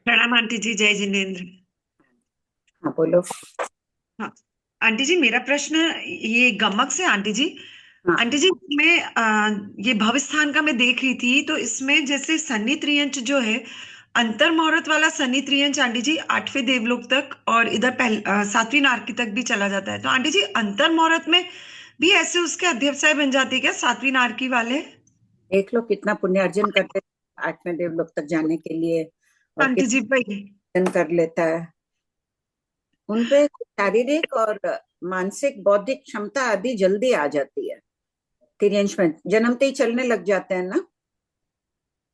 प्रणाम आंटी जी, जय जिनेन्द्र। हाँ बोलो। हाँ आंटी जी, मेरा प्रश्न ये गमक से आंटी जी। हाँ। आंटी जी, मैं ये भवस्थान का मैं देख रही थी, तो इसमें जैसे शनि त्रियंच जो है, अंतर मुहूर्त वाला शनि त्रियंच आंटी जी 8वें देवलोक तक और इधर 7वीं नारकी तक भी चला जाता है। तो आंटी जी, अंतर मुहूर्त में भी ऐसे उसके अध्यवसाय बन जाते हैं क्या 7वीं नारकी वाले? देख लो कितना पुण्य अर्जन करते हैं 8वें देवलोक तक जाने के लिए। और आंटी जी कितना भाई। अर्जन कर लेता है। उनपे शारीरिक और मानसिक बौद्धिक क्षमता आदि जल्दी आ जाती है। तिर्यंश में जन्मते ही चलने लग जाते हैं ना।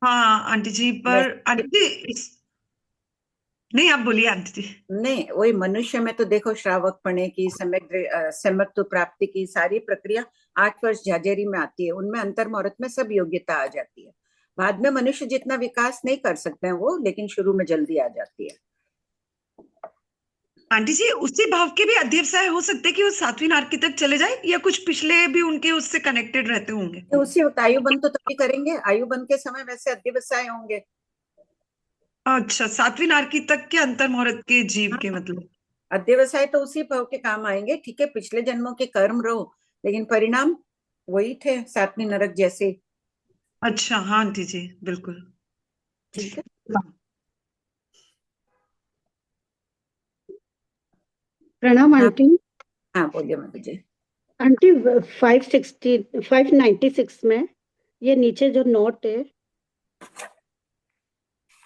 हाँ आंटी जी, पर वैसे आंटी जी नहीं, आप बोलिए आंटी जी। नहीं, वही मनुष्य में तो देखो श्रावक पणे की समत्व प्राप्ति की सारी प्रक्रिया 8 वर्ष झाझेरी में आती है। उनमें अंतर मुहूर्त में सब योग्यता आ जाती है। बाद में मनुष्य जितना विकास नहीं कर सकते हैं वो, लेकिन शुरू में जल्दी आ जाती है। आंटी जी, उसी भाव के भी अध्यवसाय हो सकते हैं कि वो 7वीं नारकी तक चले जाए, या कुछ पिछले भी उनके उससे कनेक्टेड रहते होंगे? तो उसी वक्त आयु बंद तो तभी करेंगे, आयु बंद के समय वैसे अध्यवसाय होंगे। अच्छा, 7वीं नारकी तक के अंतर मुहूर्त के जीव के हाँ, मतलब। अध्यवसाय तो उसी भाव के काम आएंगे। ठीक है, पिछले जन्मों के कर्म रहो, लेकिन परिणाम वही थे, 7वीं नरक जैसे। अच्छा हाँ आंटी जी, बिल्कुल। जी। ठीक है। प्रणाम हाँ। आंटी। हाँ बोलिए मैं मुझे। आंटी 596 में ये नीचे जो नोट है,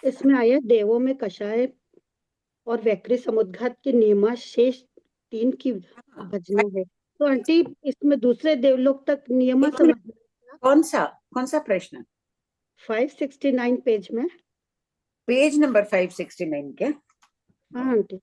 इसमें आया देवों में कषाय और वैक्री समुद्घात की नियमा शेष 3 की हाँ, भजना है। तो आंटी इसमें दूसरे देवलोक तक नियमा एक मिनट। समझना। कौन सा कौन सा प्रश्न? 569 पेज में। पेज नंबर 569 क्या? हाँ आंटी।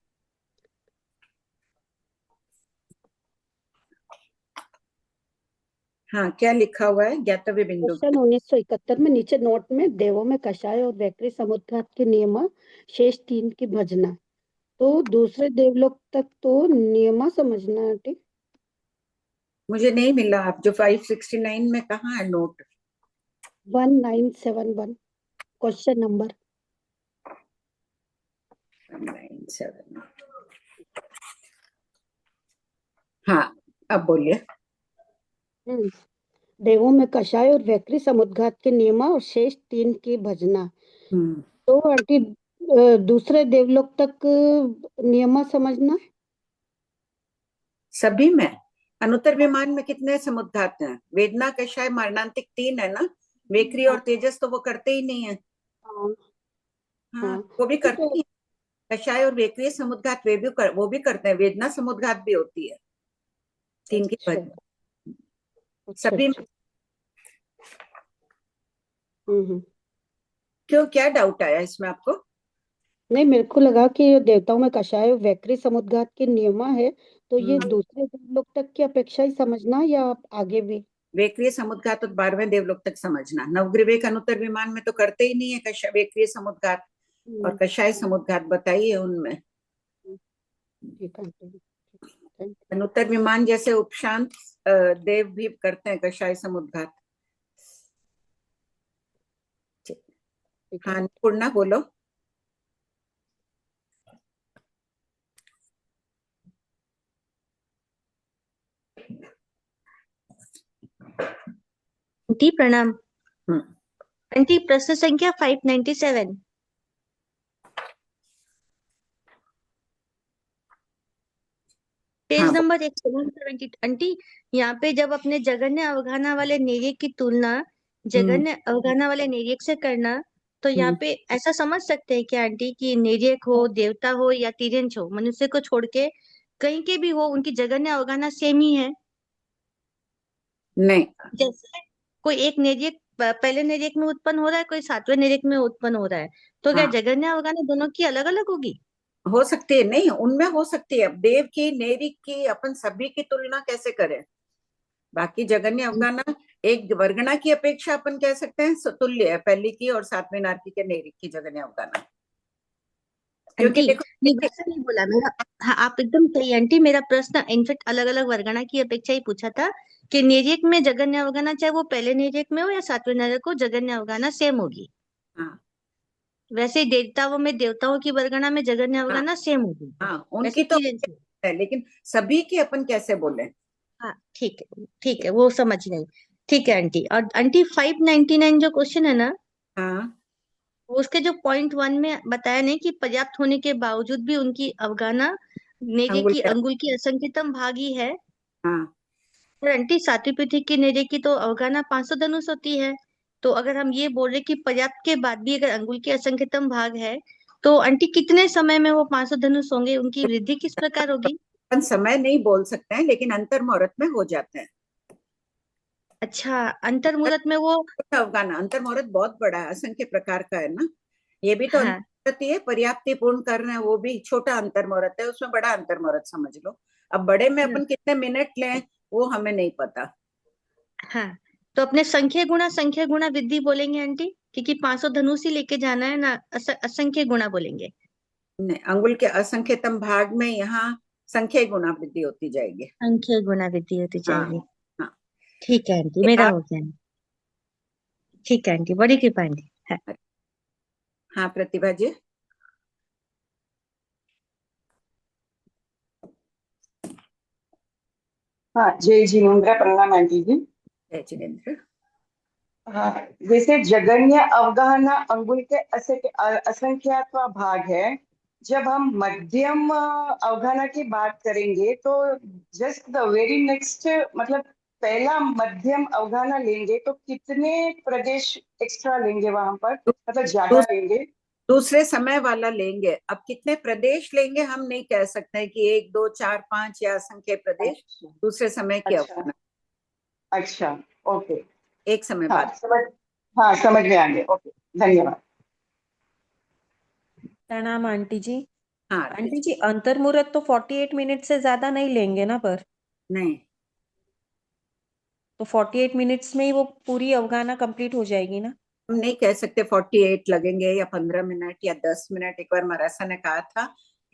हाँ, क्या लिखा हुआ है ज्ञातव्य बिंदु क्वेश्चन पे? 1971 में नीचे नोट में देवों में कषाय और वैक्री समुद्घात की नियमा शेष 3 की भजना। तो दूसरे देवलोक तक तो नियमा समझना आंटी। मुझे नहीं मिला। आप जो 569 में कहाँ है नोट? 1971 question number. 197। हाँ, अब बोलिए। हम्म, देवों में कषाय और वैक्री समुद्घात के नियमा और शेष 3 की भजना। हम्म। तो आंटी दूसरे देवलोक तक नियमा समझना है। सभी में। अनुत्तर विमान में कितने समुद्घात हैं? वेदना कषाय मरणांतिक 3 है ना। वेकरी और हाँ तेजस तो वो करते ही नहीं है। हाँ हाँ, हाँ। वो भी ठीक करते है। ही हैं। कषाय और वेकरी समुद्घात वो भी करते हैं। वेदना समुद्घात भी होती है। 3 की अच्छा भजना अच्छा सभी अच्छा। में। हम्म। क्यों, क्या डाउट आया इसमें आपको? नहीं, मेरे को लगा कि ये देवताओं में कषाय और वैक्री समुद्घात के नियमा है, तो ये हम्म। दूसरे देवलोक तक की अपेक्षा ही समझना या आगे भी। वेक्रिय समुद्घात तो 12वें देवलोक तक समझना। नवग्रीवेक अनुत्तर विमान में तो करते ही नहीं है कषाय वेक्रिय समुद्घात। और हम्म, कषाय समुद्घात बताइए उनमें। ठीक है आंटी, थैंक अनुत्तर विमान जैसे उपशांत देव भी करते हैं कषाय समुद्घात। यू, ठीक हाँ, है। अन्नपूर्णा बोलो। आंटी प्रणाम। हम्म। आंटी प्रश्न संख्या 597, पेज हाँ नंबर 170। आंटी, यहाँ पे जब अपने जगन्य अवगाहना वाले निर्यक की तुलना हम्म। जगन्य अवगाहना वाले निर्यक से करना, तो यहाँ हम्म। पे ऐसा समझ सकते हैं क्या आंटी कि निर्यक हो, देवता हो या तिर्यंच हो, मनुष्य को छोड़ के कहीं के भी हो, उनकी जगन्य अवगाहना सेम ही है? नहीं। जैसे कोई एक निर्यक पहले निर्यक में उत्पन्न हो रहा है, कोई 7वें निर्यक में उत्पन्न हो रहा है, तो क्या हाँ, जगन्य अवगाहना दोनों की अलग अलग होगी? हो सकती है। नहीं, उनमें हो सकती है। अब देव की नेरिक की अपन सभी की तुलना कैसे करें? बाकी जगन्य अवगाहना एक वर्गना की अपेक्षा अपन कह सकते हैं तुल्य है पहली की और 7वें नारकी के नेरिक की जगन्य अवगाहना। क्योंकि आंटी, देखो नहीं वैसा नहीं बोला मेरा। हाँ, आप एकदम सही आंटी। मेरा प्रश्न इनफेक्ट अलग अलग वर्गना की अपेक्षा ही पूछा था कि निर्यक में जगन्य अवगाहना चाहे वो पहले निर्यक में हो या 7वें निर्यक को, जगन्य अवगाहना सेम होगी। हाँ, वैसे ही देवताओं में, देवताओं की वर्गणा में जगन्य हाँ अवगणा सेम होगी। हाँ, वैसे उनकी तो तीन से। है, लेकिन सभी की अपन कैसे बोले? हाँ ठीक है, वो समझ गई। ठीक है आंटी। और आंटी 599 जो क्वेश्चन है ना, हाँ, वो उसके जो पॉइंट 1 में बताया नहीं कि पर्याप्त होने के बावजूद भी उनकी अवगाना नेर्य अंगुल की के, अंगुल की असंख्यतम भाग ही है। हाँ और आंटी सातवीं पृथ्वी की नेर्य की तो अवगाना 500 धनुष होती है। तो अगर हम ये बोल रहे कि पर्याप्त के बाद भी अगर अंगुल के असंख्यतम भाग है, तो आंटी कितने समय में वो 500 धनुष होंगे, उनकी वृद्धि किस प्रकार होगी? अपन समय नहीं बोल सकते हैं, लेकिन अंतर मुहूर्त में हो जाते हैं। अच्छा, अंतर मुहूर्त में वो। अवगाना अंतर मुहूर्त बहुत बड़ा है, असंख्य प्रकार का है ना। ये भी तो अंतर हाँ मुहूर्त ही है, पर्याप्ति पूर्ण कर रहे हैं, वो भी छोटा अंतर मुहूर्त है, उसमें बड़ा अंतर मुहूर्त समझ लो। अब बड़े में हाँ अपन कितने मिनट लें वो हमें नहीं पता। हाँ। तो अपने संख्या गुणा वृद्धि बोलेंगे आंटी, क्योंकि 500 धनुष ही लेके जाना है ना, असंख्य गुणा बोलेंगे। नहीं, अंगुल के असंख्यतम भाग में यहाँ संख्या गुणा वृद्धि होती जाएगी। संख्या गुणा वृद्धि होती हाँ जाएगी। हाँ। ठीक है आंटी, ये मेरा आप, हो गया। ठीक है आंटी, बड़ी कृपा आंटी। हाँ। हाँ प्रतिभा जी। हाँ, जय जिनेन्द्र, प्रणाम आंटी जी। जय जिनेन्द्र। हाँ, जैसे जगन्य अवगाहना अंगुल के असंख्यात्वा भाग है। जब हम मध्यम अवगाहना की बात करेंगे तो जस्ट द वेरी नेक्स्ट, मतलब पहला मध्यम अवगाहना लेंगे तो कितने प्रदेश एक्स्ट्रा लेंगे वहां पर, मतलब ज्यादा दूस- लेंगे? दूसरे समय वाला लेंगे। अब कितने प्रदेश लेंगे हम नहीं कह सकते हैं कि 1 2 4 5 या असंख्य प्रदेश। अच्छा दूसरे समय की अच्छा। अवधारणा, अच्छा, ओके। एक समय हाँ बाद। समझ, हाँ समझ में आ गया, ओके, धन्यवाद। प्रणाम आंटी जी। हाँ आंटी आरती जी, अंतर्मुहूर्त तो 48 मिनट से ज्यादा नहीं लेंगे ना, पर नहीं, तो 48 मिनट्स में ही वो पूरी अवगाहना कंप्लीट हो जाएगी ना? हम नहीं कह सकते 48 लगेंगे या 15 मिनट या 10 मिनट। एक बार मरासा ने कहा था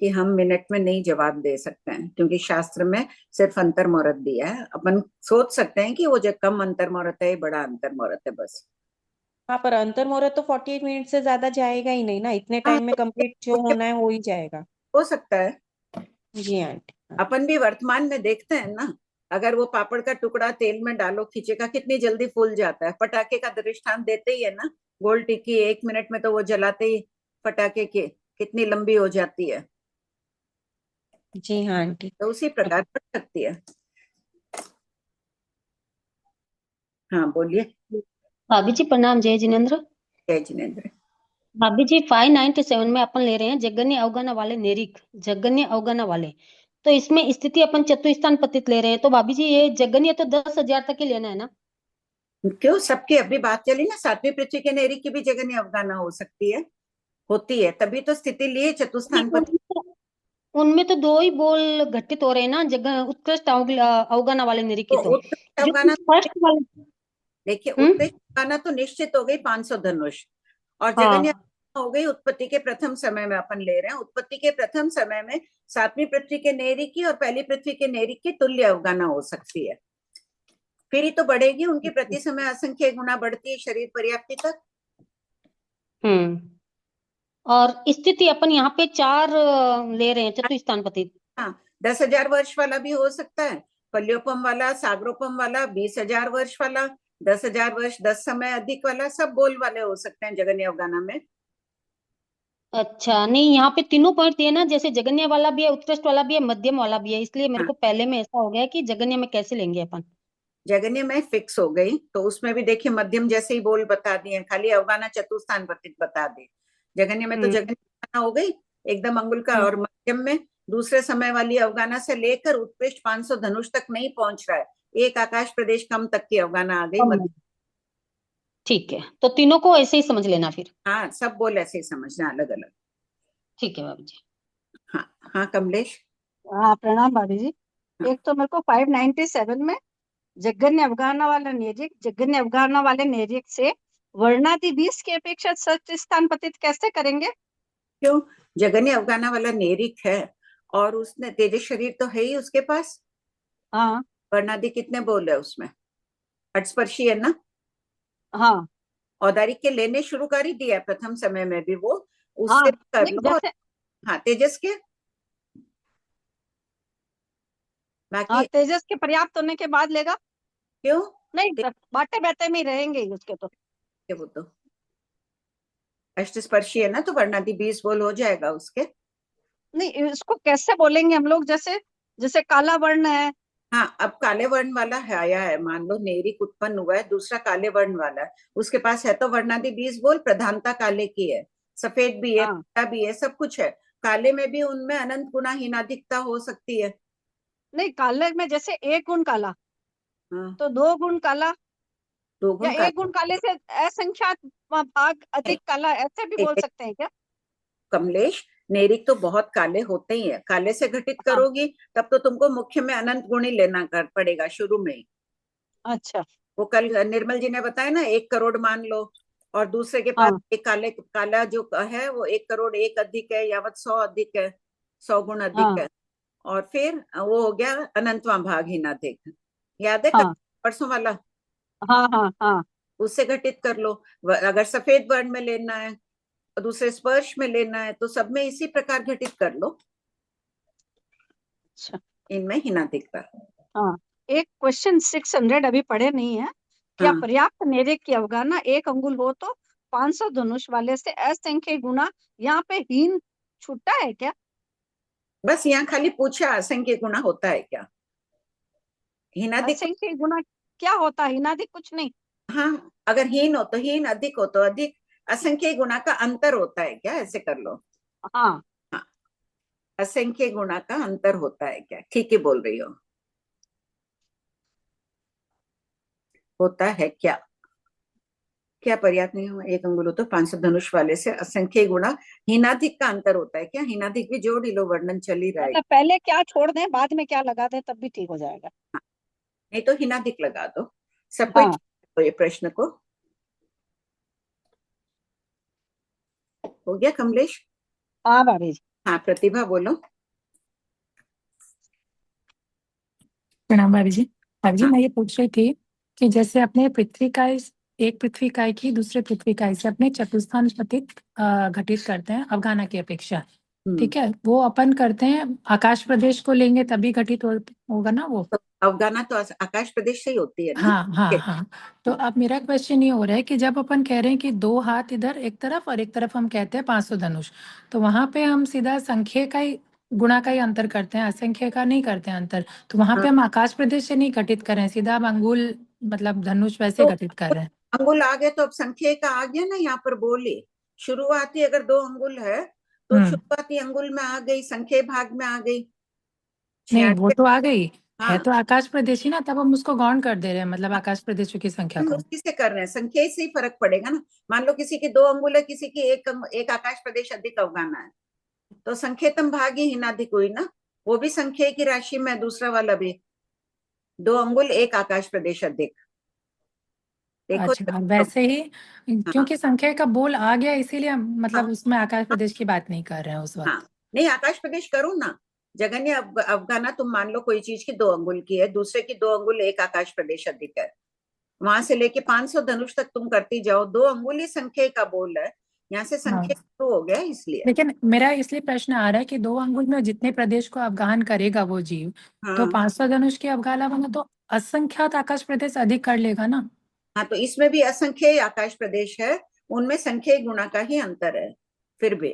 कि हम मिनट में नहीं जवाब दे सकते हैं, क्योंकि शास्त्र में सिर्फ अंतर मुहूर्त दिया है। अपन सोच सकते हैं कि वो जो कम अंतर मुहूर्त है, बड़ा अंतर मुहूर्त है, बस। हाँ, पर अंतर्मुहूर्त तो 48 मिनट से ज्यादा जाएगा ही नहीं ना, इतने हाँ, टाइम में कंप्लीट जो होना है हो ही जाएगा। हो सकता है। जी आंटी। हाँ। अपन भी वर्तमान में देखते हैं ना, अगर वो पापड़ का टुकड़ा तेल में डालो खींचेगा, कितनी जल्दी फूल जाता है। पटाखे का दृष्टांत देते ही है ना, गोल टिक्की 1 मिनट में तो वो जलाते ही पटाखे के कितनी लंबी हो जाती है। जी हाँ आंटी। तो उसी प्रकार पड़ सकती है। हाँ बोलिए। भाभी जी प्रणाम, जय जिनेन्द्र। जय जिनेन्द्र। भाभी जी 597 में अपन ले रहे हैं जगन्य अवगाहना वाले नेरिक, जगन्य अवगाहना वाले। तो इसमें स्थिति अपन चतुस्थान पतित ले रहे हैं, तो भाभी जी ये जगन्य तो 10,000 तक ही लेना है ना? क्यों, सबकी अभी बात चली ना, सातवीं पृथ्वी के नेरी की भी जगन्य अवगाहना हो सकती है, होती है, तभी तो स्थिति लिए नहीं, चतुस्थान पति। उनमें तो दो ही बोल घटित हो रहे हैं ना, जगह उत्कृष्ट अवगाहना वाले नेरिक की तो तो। उत्कृष्ट जो अवगाहना, फर्स्ट वाले। देखिए हम्म। उत्कृष्ट अवगाहना तो निश्चित हो गई 500 धनुष। और जगन्य हाँ। अवगाहना हो गई उत्पत्ति के प्रथम समय में। अपन ले रहे हैं उत्पत्ति के प्रथम समय में सातवीं पृथ्वी के नेरी की और पहली पृथ्वी के नेरी की तुल्य अवगाहना हो सकती है। फिर ही तो बढ़ेगी, उनकी प्रति समय असंख्य गुना बढ़ती है शरीर पर्याप्ति तक। हम्म। और स्थिति अपन यहाँ पे 4 ले रहे हैं चतुस्थान पतित। हाँ, 10,000 वर्ष वाला भी हो सकता है, पल्योपम वाला, सागरोपम वाला, 20,000 वर्ष वाला, 10,000 वर्ष 10 समय अधिक वाला, सब बोल वाले हो सकते हैं जगन्य अवगाहना में। अच्छा, नहीं यहाँ पे तीनों पॉइंट दिए ना, जैसे जगन्य वाला भी है, उत्कृष्ट वाला भी है, मध्यम वाला भी है, इसलिए मेरे हाँ, को पहले में ऐसा हो गया कि जगन्य में कैसे लेंगे अपन। जगन्य में फिक्स हो गई, तो उसमें भी देखिए मध्यम जैसे ही बोल बता दिए, खाली अवगाहना चतुस्थान पतित बता दी। जगन्य में तो हम्म। जगन्य अवगाहना हो गई एकदम अंगुल का। हम्म। और मध्यम में दूसरे समय वाली अवगाहना से लेकर उत्कृष्ट 500 धनुष तक नहीं पहुंच रहा है, एक आकाश प्रदेश कम तक की अवगाहना आ गई कम मध्य। है। ठीक है, तो तीनों को ऐसे ही समझ लेना फिर। हाँ, सब बोल ऐसे ही समझना, अलग अलग। ठीक है भाभी जी। हाँ हाँ कमलेश। हाँ प्रणाम भाभी जी। हाँ, एक तो मेरे को 597 में जगन्य अवगाहना वाला नेरिक, जगन्य अवगाहना वाले नेरिक से वर्णादि 20 की अपेक्षा सच स्थान पतित कैसे करेंगे? क्यों, जगन्य अवगाहना वाला नेरिक है और उसने तेजस शरीर तो है ही उसके पास। हाँ वर्णादि कितने बोल है उसमें, अटस्पर्शी है ना। हाँ औदारिक के लेने शुरू कर ही दिया है प्रथम समय में भी वो, हाँ उससे कर नहीं लो। जैसे हाँ तेजस के बाकी तेजस के पर्याप्त होने के बाद लेगा, क्यों नहीं बाटे बैठे में ही रहेंगे ही उसके तो। वो तो अष्टस्पर्शी है ना, तो वर्णादि 20 बोल हो जाएगा उसके। नहीं इसको कैसे बोलेंगे हम लोग, जैसे जैसे काला वर्ण है। हाँ अब काले वर्ण वाला है आया है, मान लो नेरिक उत्पन्न हुआ है, दूसरा काले वर्ण वाला है, उसके पास है तो वर्णादि 20 बोल, प्रधानता काले की है, सफेद भी है, हाँ पीला भी है, सब कुछ है। काले में भी उनमें अनंत गुना हीनाधिकता हो सकती है। नहीं काले में जैसे एक गुण काला हाँ तो दो गुण काला, दो या गुण एक गुण काले से असंख्यात भाग अधिक काला, ऐसे भी बोल सकते हैं क्या? कमलेश, नेरिक तो बहुत काले होते ही है, काले से घटित हाँ करोगी तब तो तुमको मुख्य में अनंत गुणी लेना कर पड़ेगा शुरू में ही। अच्छा वो कल निर्मल जी ने बताया ना, 1 करोड़ मान लो, और दूसरे के पास हाँ एक काला जो है वो 1 करोड़ एक अधिक है, यावत 100 अधिक है, 100 गुण अधिक हाँ है, और फिर वो हो गया अनंतवां भाग हीनाधिक। याद है हाँ परसों वाला, हाँ हाँ हाँ उससे घटित कर लो। अगर सफेद वर्ण में लेना है और दूसरे स्पर्श में लेना है तो सब में इसी प्रकार घटित कर लो, अच्छा इनमें हीनाधिकता। हाँ। एक क्वेश्चन 600 अभी पढ़े नहीं है, क्या हाँ पर्याप्त नेरिक की अवगाहना 1 अंगुल हो तो 500 धनुष वाले से असंख्य गुना, यहाँ पे हीन छूटा है क्या? बस यहाँ खाली पूछा असंख्य गुना होता है क्या, हीनाधिक। असंख्य गुना क्या होता है? हिनाधिक कुछ नहीं। हाँ अगर हीन हो तो हीन, अधिक हो तो अधिक, असंख्य गुना का अंतर होता है क्या, ऐसे कर लो। हाँ हाँ असंख्य गुना का अंतर होता है क्या, ठीक है बोल रही हो, होता है क्या, क्या पर्याप्त नहीं हुआ 1 अंगुल हो तो 500 धनुष वाले से असंख्य गुना हीनाधिक का अंतर होता है क्या, हीनाधिक भी जोड़ ही लो, वर्णन चल ही रहा है। मतलब पहले क्या छोड़ दें बाद में क्या लगा दें तब भी ठीक हो जाएगा। हाँ, नहीं तो हीनाधिक लगा दो, सब कोई हाँ ठीक हो ये प्रश्न को, हो गया कमलेश। हाँ भाभी जी। हाँ प्रतिभा बोलो। प्रणाम भाभी जी हाँ मैं ये पूछ रही थी कि जैसे अपने पृथ्वी का एक पृथ्वी काय की दूसरे पृथ्वी काय से अपने चतुस्थान पतित घटित करते हैं अवगाहना की अपेक्षा, ठीक है, वो अपन करते हैं आकाश प्रदेश को लेंगे तभी घटित होगा ना वो। तो अवगाहना तो आकाश प्रदेश से ही होती है ना। हाँ हाँ हाँ। तो अब मेरा क्वेश्चन ये हो रहा है कि जब अपन कह रहे हैं कि 2 हाथ इधर एक तरफ और एक तरफ हम कहते हैं 500 धनुष, तो वहां पे हम सीधा संख्या का ही गुणा का ही अंतर करते हैं, असंख्य का नहीं करते हैं अंतर, तो वहां पे हाँ, हम आकाश प्रदेश से नहीं घटित कर रहे हैं, सीधा हम अंगुल मतलब धनुष वैसे तो घटित कर रहे हैं। अंगुल आ गए तो अब संख्या का आ गया ना, यहाँ पर बोली शुरुआती अगर 2 अंगुल है तो हम्म। शुरुआती अंगुल में आ गई, संख्या भाग में आ गई नहीं वो 96। तो आ गई है, हाँ तो आकाश प्रदेश ही ना, तब हम उसको गौण कर दे रहे हैं, मतलब आकाश प्रदेशों की संख्या हम को। उसी से कर रहे हैं, संख्या से ही फर्क पड़ेगा ना। मान लो किसी की 2 अंगुल है, किसी की एक आकाश प्रदेश अधिक अवगाहना है, तो संख्यातम भाग ही हीनाधिक हुई ना, वो भी संख्या की राशि में, दूसरा वाला भी 2 अंगुल एक आकाश प्रदेश अधिक, देखो अच्छा और वैसे ही हाँ क्योंकि संख्या का बोल आ गया इसीलिए हम हाँ मतलब उसमें आकाश प्रदेश की बात नहीं कर रहे हैं उस हाँ, वक्त। नहीं आकाश प्रदेश करो ना, जगन्य अवगाहना तुम मान लो कोई चीज की 2 अंगुल की है, दूसरे की 2 अंगुल एक आकाश प्रदेश अधिक है, वहां से लेके 500 धनुष तक तुम करती जाओ, 2 अंगुल ही संख्या का बोल है, यहाँ से हाँ संख्या शुरू हो गया इसलिए। लेकिन मेरा इसलिए प्रश्न आ रहा है कि 2 अंगुल में जितने प्रदेश को अवगाहन करेगा वो जीव, तो हाँ 500 धनुष की अवगाहना बना तो असंख्यात आकाश प्रदेश अधिक कर लेगा ना। हाँ, तो इसमें भी असंख्य आकाश प्रदेश है, उनमें संख्या गुणा का ही अंतर है, फिर भी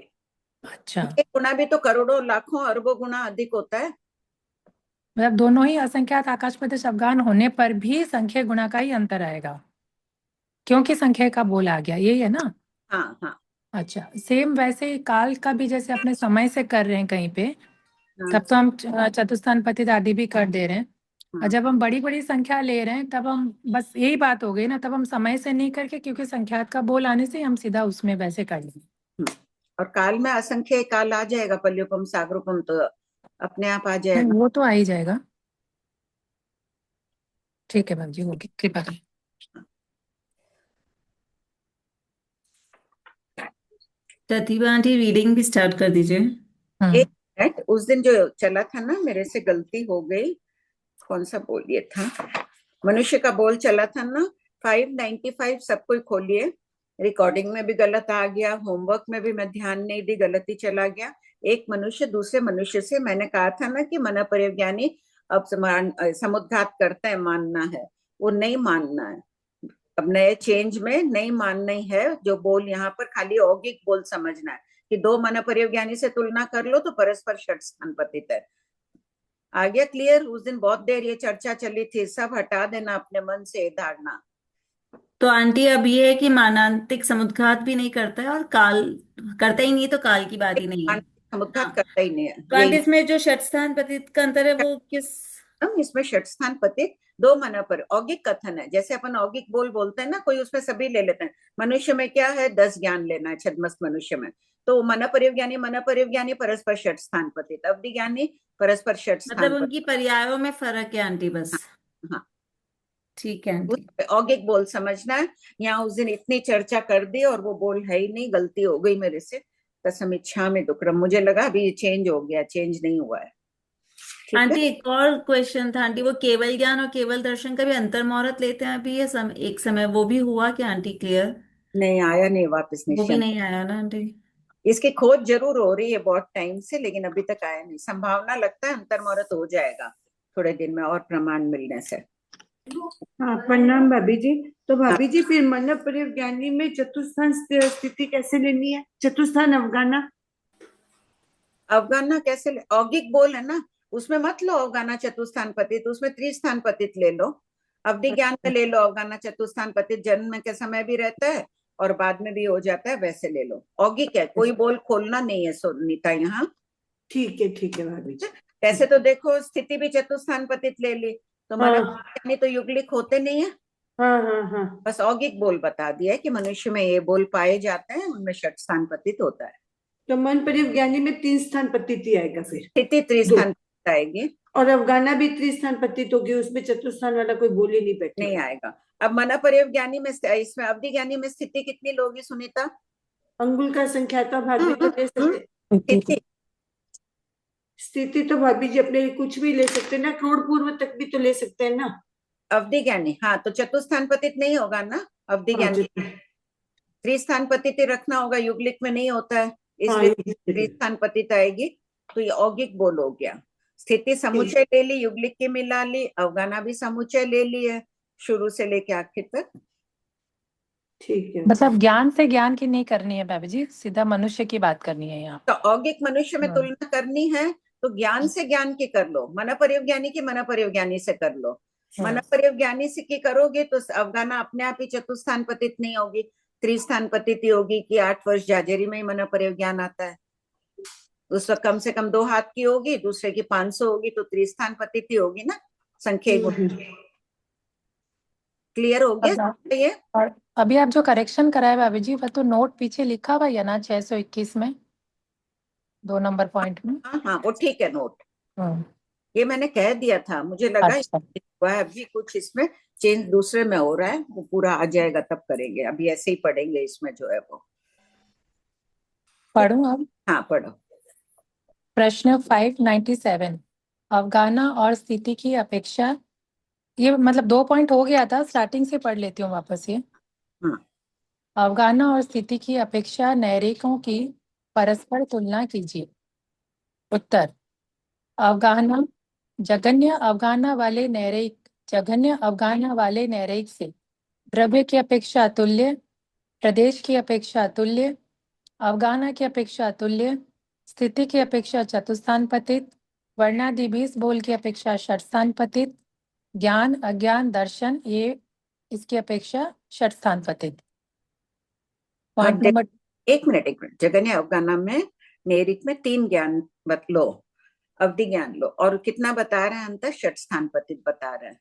अच्छा संख्या गुणा भी तो करोड़ों लाखों अरबों गुना अधिक होता है। मतलब दोनों ही असंख्यात आकाश प्रदेश अवगाहन होने पर भी संख्या गुणा का ही अंतर आएगा क्योंकि संख्या का बोल आ गया, यही है ना। हाँ हाँ अच्छा सेम वैसे ही काल का भी जैसे अपने समय से कर रहे हैं कहीं पे, हाँ तब तो हम चतुस्थान पतित आदि भी कर दे रहे हैं, और हाँ जब हम बड़ी बड़ी संख्या ले रहे हैं तब हम बस यही बात हो गई ना, तब हम समय से नहीं करके क्योंकि संख्यात का बोल आने से हम सीधा उसमें वैसे कर लेंगे। और काल में असंख्य काल आ जाएगा, पल्योपम सागरोपम तो अपने आप आ नहीं जाएगा। वो तो आ ही जाएगा। ठीक है मैम जी, होगी कृपा करें। प्रतिभा आंटी रीडिंग भी स्टार्ट कर दीजिए। एक मिनट, उस दिन जो चला था ना मेरे से गलती हो गई, कौन सा बोल ये था, मनुष्य का बोल चला था ना, 595 सब कोई खोलिए, रिकॉर्डिंग में भी गलत आ गया, होमवर्क में भी मैं ध्यान नहीं दी, गलती चला गया। एक मनुष्य दूसरे मनुष्य से, मैंने कहा था ना कि मन परिज्ञानी अब समुद्घात करते हैं, मानना है, वो नहीं मानना है। अब नए चेंज में नहीं मानना ही है, जो बोल यहाँ पर खाली औगिक बोल समझना है कि दो मन परिज्ञानी से तुलना कर लो तो परस्पर षट स्थान पतित है। आ गया क्लियर? उस दिन बहुत देर ये चर्चा चली थी, सब हटा देना अपने मन से ये धारणा। तो आंटी अब ये है कि मानांतिक समुद्घात भी नहीं करता है और काल करता ही नहीं, तो काल की बात ही नहीं है। समुद्घात हाँ, करता ही नहीं है, तो आंटी यही इसमें जो षटस्थान पतित का अंतर है वो किस? इसमें षट स्थान पतित दो मन पर औगिक कथन है। जैसे अपन औगिक बोल बोलते हैं ना, कोई उसमें सभी ले लेते हैं। मनुष्य में क्या है, 10 ज्ञान लेना है, छद्मस्त मनुष्य में। तो मन परिज्ञानी परस्पर षट स्थान पतित, अवधि ज्ञानी परस्पर षट मतलब स्थान उनकी पतित। पर्यायों में फर्क है आंटी, बस। हाँ, ठीक है आंटी। औगिक बोल समझना है। यहाँ उस दिन इतनी चर्चा कर दी और वो बोल है ही नहीं, गलती हो गई मेरे से, कसम इच्छा में दुक्रम। मुझे लगा अभी चेंज हो गया, चेंज नहीं हुआ है। ठीक है। आंटी एक और क्वेश्चन था आंटी, वो केवल ज्ञान और केवल दर्शन का भी अंतर मुहूर्त लेते हैं अभी ये एक समय, वो भी हुआ क्या आंटी क्लियर? नहीं आया, नहीं वापस वो भी निश्चय। नहीं आया ना आंटी? इसकी खोज जरूर हो रही है बहुत टाइम से, लेकिन अभी तक आया नहीं। संभावना लगता है अंतर मुहूर्त हो जाएगा थोड़े दिन में और प्रमाण मिलने से। हाँ, प्रणाम भाभी जी। तो भाभी जी फिर मन परिज्ञानी में चतुस्थान स्थिति कैसे लेनी है? चतुस्थान अवगाना अवगाना कैसे औगिक बोल है ना, उसमें मत लो अवगाना चतुस्थान पतित, उसमें त्रिस्थान पतित ले लो। अवधि ज्ञान में ले लो अवगाना चतुस्थान पतित, जन्म के समय भी रहता है और बाद में भी हो जाता है, वैसे ले लो। औगिक है, कोई बोल खोलना नहीं है सोनीता यहाँ। ठीक है भाभी जी। कैसे तो देखो, स्थिति भी चतुस्थान पतित ले ली, तो मन हाँ तो युगलिक होते नहीं है। हाँ। बस औगिक बोल बता दिया है कि मनुष्य में ये बोल पाए जाते हैं, उनमें षट स्थान पतित होता है। तो मन परिज्ञानी में 3 स्थान पतित आएगा फिर, स्थिति त्रिस्थान पतित आएगी और अवगाना भी 3 स्थान पतित होगी, उसमें चतुस्थान वाला कोई बोल ही नहीं नहीं बैठेगा। आएगा। अब मन परिज्ञानी में, इसमें अवधि ज्ञानी में स्थिति कितनी लोगी सुनीता? अंगुल का संख्याता भाग भी तो ले सकते। स्थिति स्थिति तो भाभी जी अपने कुछ भी ले सकते हैं ना, क्रोड़ पूर्व तक भी तो ले सकते हैं ना। अवधि ज्ञानी, हाँ, तो चतुस्थान पतित नहीं होगा ना अवधि हाँ, ज्ञानी, त्रिस्थान पतित ही रखना होगा, युगलिक में नहीं होता है, हाँ, इसलिए त्रिस्थान पतित आएगी। तो ये औगिक बोल हो गया। स्थिति समुच्चय ले ली, युगलिक की मिला ली, अवगाना भी समुच्चय ले ली है शुरू से लेके आखिर तक। ठीक है। मतलब ज्ञान से ज्ञान की नहीं करनी है भाभी जी, सीधा मनुष्य की बात करनी है यहाँ। तो औगिक मनुष्य में तुलना करनी है तो ज्ञान से ज्ञान की कर लो, मन परिज्ञानी की मन परिज्ञानी से कर लो। मन परिज्ञानी से की करोगे तो अवगाना अपने आप ही चतुस्थान पतित नहीं होगी, त्रिस्थान पतित ही होगी कि 8 वर्ष जाजेरी में ही मन परिज्ञान आता है। उस वक्त कम से कम 2 हाथ की होगी, दूसरे की 500 होगी, तो त्रिस्थान पतित ही होगी ना, संख्या गुण। क्लियर हो गया ये? और अभी आप जो करेक्शन कराए भाभी जी, वो तो नोट पीछे लिखा हुआ है ना 621 में 2 नंबर पॉइंट में। हाँ, वो ठीक है नोट। ये मैंने कह दिया था, मुझे लगा हुआ है अभी कुछ इसमें चेंज दूसरे में हो रहा है, वो पूरा आ जाएगा तब करेंगे, अभी ऐसे ही पढ़ेंगे इसमें जो है वो। पढ़ूं अब? हाँ पढ़ो। प्रश्न 597, अवगाना और स्थिति की अपेक्षा, ये मतलब 2 पॉइंट हो गया था, स्टार्टिंग से पढ़ लेती हूँ वापस ये। अवगाना और स्थिति की अपेक्षा नैरिकों की परस्पर तुलना कीजिए। उत्तर, अवगाना जघन्य अवगाना वाले नैरिक जघन्य अवगाना वाले नैरिक से द्रव्य की अपेक्षा तुल्य, प्रदेश की अपेक्षा तुल्य, अवगाना की अपेक्षा तुल्य, स्थिति की अपेक्षा चतुस्थान पतित, वर्णादि 20 बोल की अपेक्षा षटस्थान पतित, ज्ञान अज्ञान दर्शन ये इसकी अपेक्षा षटस्थान पतित। पॉइंट नंबर, एक मिनट, जगन्य अवगाना में नैरिक में 3 ज्ञान लो, अवधि ज्ञान लो, और कितना बता रहे हैं अंतर? षटस्थान पतित बता रहे हैं।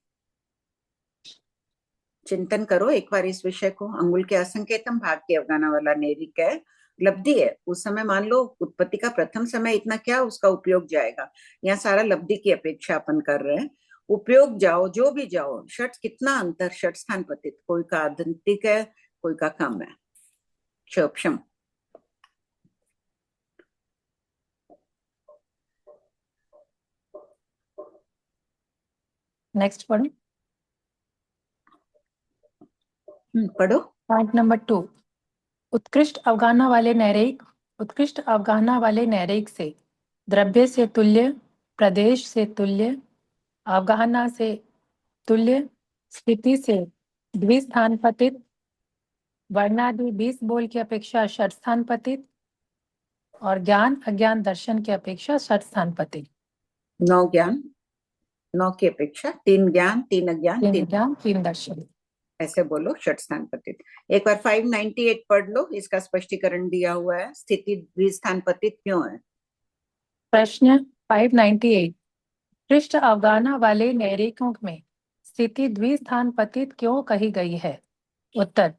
चिंतन करो एक बार इस विषय को। अंगुल के असंकेतम भाग के अवगाना वाला नैरिक है, लब्धि है। उस समय मान लो उत्पत्ति का प्रथम समय इतना क्या उसका उपयोग जाएगा, यहाँ सारा लब्धि की अपेक्षा अपन कर रहे हैं। उपयोग जाओ जो भी जाओ, षट कितना अंतर, षट स्थान पतित, कोई का आदंतिक है कोई का कम है, क्षोक्षम। नेक्स्ट पढ़ो। पढ़ो। पॉइंट नंबर 2, उत्कृष्ट अवगाहना वाले नैरेयिक से द्रव्य से तुल्य, प्रदेश से तुल्य, अवगाहना से तुल्य, स्थिति से द्विस्थान पतित, वर्णादि 20 बोल की अपेक्षा षट स्थान पतित और ज्ञान अज्ञान दर्शन की अपेक्षा षट स्थान पतित। 9 ज्ञान, 9 की अपेक्षा 3 ज्ञान, 3 अज्ञान, 3 ज्ञान 3 दर्शन, ऐसे बोलो षट स्थान पतित। एक बार 598 पढ़ लो, इसका स्पष्टीकरण दिया हुआ है। स्थिति द्विस्थान पतित क्यों है? प्रश्न 598, उत्कृष्ट अवगाहना वाले नैरेयिकों में स्थिति द्विस्थान पतित क्यों कही गई है? उत्तर,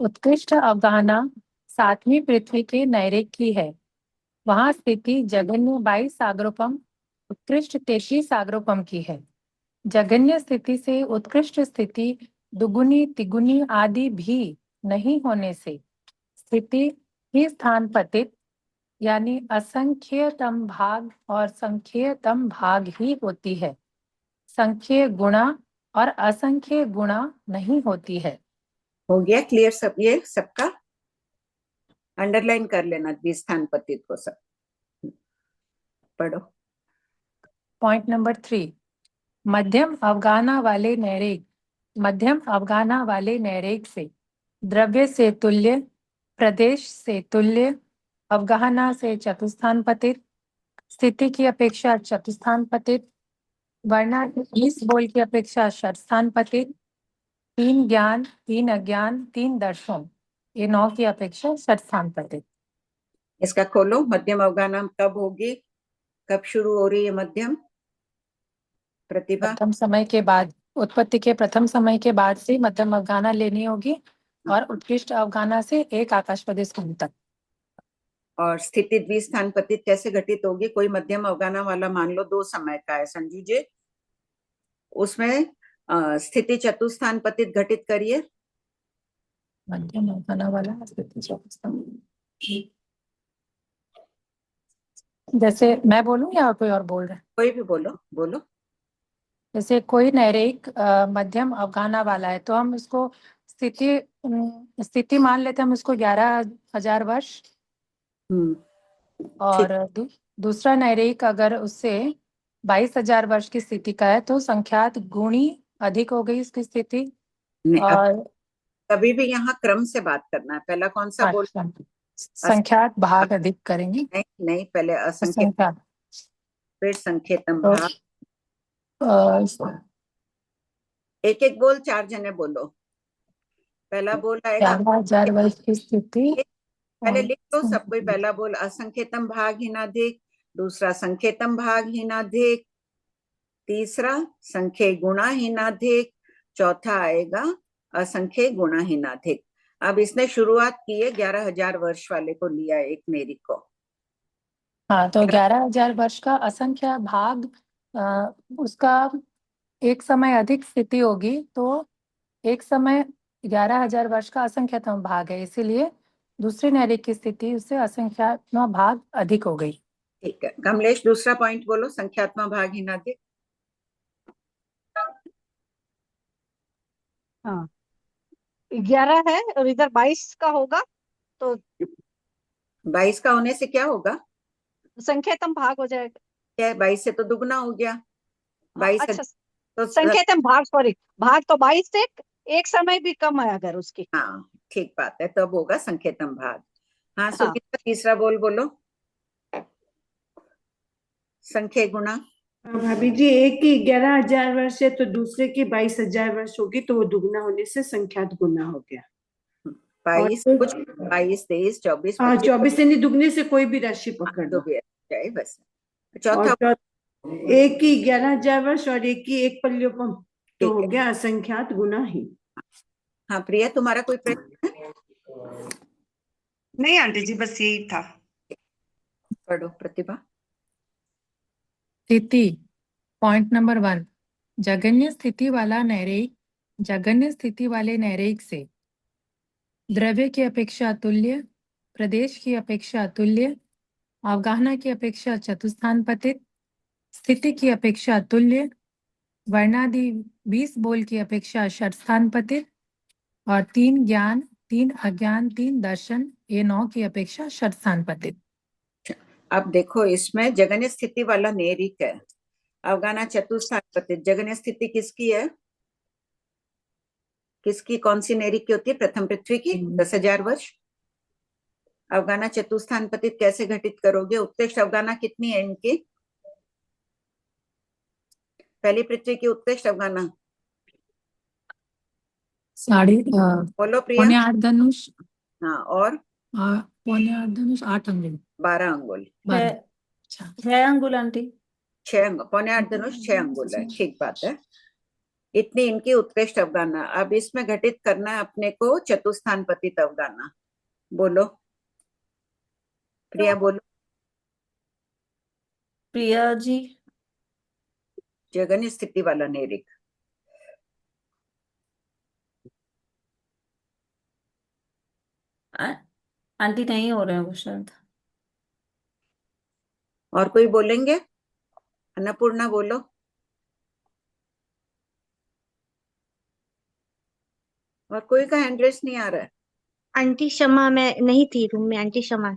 उत्कृष्ट अवगाहना 7वीं पृथ्वी के नैरेयिक की है। वहां स्थिति जगन्य 22 सागरोपम, उत्कृष्ट 33 सागरोपम की है। जगन्य स्थिति से उत्कृष्ट स्थिति दुगुनी तिगुनी आदि भी नहीं होने से स्थिति ही स्थान पतित यानी असंख्यतम भाग और संख्यतम भाग ही होती है। संख्य गुणा और असंख्य गुणा नहीं होती है। हो गया क्लियर सब? ये सबका अंडरलाइन कर लेना द्विस्थान पतित को सब। पढ़ो। पॉइंट नंबर 3, मध्यम अवगाहना वाले नैरेयिक से द्रव्य से तुल्य, प्रदेश से तुल्य, अवगाहना से चतुस्थान पतित, स्थिति की अपेक्षा चतुस्थान पतित, वर्णादि 20 बोल की अपेक्षा षट स्थान पतित, 3 ज्ञान 3 अज्ञान 3 दर्शन, ये 9 की अपेक्षा षट स्थान पतित। इसका खोलो। मध्यम अवगाहना कब होगी, कब शुरू हो रही है मध्यम? प्रतिभा? प्रथम समय के बाद, उत्पत्ति के प्रथम समय के बाद से मध्यम अवगाहना लेनी होगी और उत्कृष्ट अवगाहना से एक आकाशपदेश कुंभ तक। और स्थिति द्विस्थान पतित कैसे घटित होगी? कोई मध्यम अवगाहना वाला मान लो 2 समय का है संजू जी, उसमें स्थिति चतुस्थान पतित घटित करिए। मध्यम अवगाहना वाला स्थिति चतुस्थान, जैसे मैं बोलूं या कोई और बोल रहा है? कोई भी बोलो, बोलो। जैसे कोई नैरेयिक मध्यम अवगाहना वाला है तो हम उसको स्थिति मान लेते हैं, हम उसको 11,000 वर्ष। और दूसरा नैरेयिक अगर उससे 22,000 वर्ष की स्थिति का है तो संख्यात गुणी अधिक हो गई उसकी स्थिति। और कभी भी यहाँ क्रम से बात करना है। पहला कौन सा बोल? संख्यात भाग अधिक करेंगे। नहीं, पहले असंख्य, फिर संख्यतम भाग। एक एक बोल, 4 जने बोलो। पहला बोल आएगा 11,000 वर्ष की स्थिति, पहले लिख लो सब कोई। पहला बोल असंख्यतम भाग हीनाधिक, दूसरा संख्यतम भाग हीनाधिक, तीसरा संख्य गुणा हीनाधिक, चौथा आएगा असंख्य गुणा हीनाधिक। अब इसने शुरुआत की है 11,000 वर्ष वाले को लिया एक नैरेयिक को। हाँ, तो 11,000 वर्ष का असंख्य भाग, उसका एक समय अधिक स्थिति होगी तो एक समय 11,000 वर्ष का असंख्यतम भाग है, इसीलिए दूसरे नैरेयिक की स्थिति उससे असंख्यात्मक भाग अधिक हो गई। ठीक है कमलेश, दूसरा पॉइंट बोलो। संख्यात्मक भाग हीनाधिक। हाँ, 11 है और इधर 22 का होगा तो 22 का होने से क्या होगा? संख्यातम भाग हो जाएगा। क्या 22 से तो दुगना हो गया। 22 अच्छा, तो संख्यातम भाग, सॉरी, भाग तो 22 से एक समय भी कम है अगर उसकी। हाँ ठीक बात है, तब होगा संख्यतम भाग। हाँ सुनीता, तीसरा बोलो। संख्या गुणा। भाभी जी, एक की 11,000 वर्ष है तो दूसरे की 22,000 वर्ष होगी, तो वो दुगना होने से संख्यात गुना हो गया। 22 कुछ 22 23 24 हाँ, 24 यानी दुगने से कोई भी राशि पकड़ लो। जाए बस। चौथा एक की 11,000 वर्ष और एक की एक पल्योपम, तो हो गया असंख्यात गुना ही। हाँ प्रिया, तुम्हारा कोई प्रश्न है? नहीं आंटी जी, बस यही था। पढ़ो प्रतिभा। स्थिति पॉइंट नंबर 1, जगन्य स्थिति वाले नैरेयिक से द्रव्य की अपेक्षा तुल्य, प्रदेश की अपेक्षा तुल्य, अवगाहना की अपेक्षा चतुस्थान पतित, स्थिति की अपेक्षा तुल्य, वर्णादि 20 बोल की अपेक्षा षट स्थान पतित और 3 ज्ञान तीन अज्ञान, तीन दर्शन, ये 9 की अपेक्षा षट स्थान पतित। अब देखो इसमें जगन्य स्थिति वाला नेरिक है, अवगाना चतुस्थान पतित। जगन्य स्थिति किसकी है? किसकी, कौन सी नेरिक की होती है? प्रथम पृथ्वी की 10,000 वर्ष। अवगाना चतुस्थान पतित कैसे घटित करोगे? उत्कृष्ट अवगाना कितनी है इनकी? पहली पृथ्वी की उत्कृष्ट अवगाना बोलो प्रिया। 8.25 धनुष। हाँ, और 8.25 धनुष, 8 अंगुल। 12 अंगुल। 6 अंगुल आंटी। 6 अंगुल, 8.25 धनुष 6 अंगुल है, ठीक बात है। इतनी इनकी उत्कृष्ट अवगाना। अब इसमें घटित करना है अपने को चतुस्थान पतित अवगाना। बोलो प्रिया, बोलो। प्रिया जी, जगन्य स्थिति वाला नेरिक। आंटी नहीं हो रहे हैं वो शायद। और कोई बोलेंगे? अन्नपूर्णा बोलो। और कोई का हैंड रेस नहीं आ रहा है? आंटी क्षमा, मैं नहीं थी रूम में, आंटी क्षमा।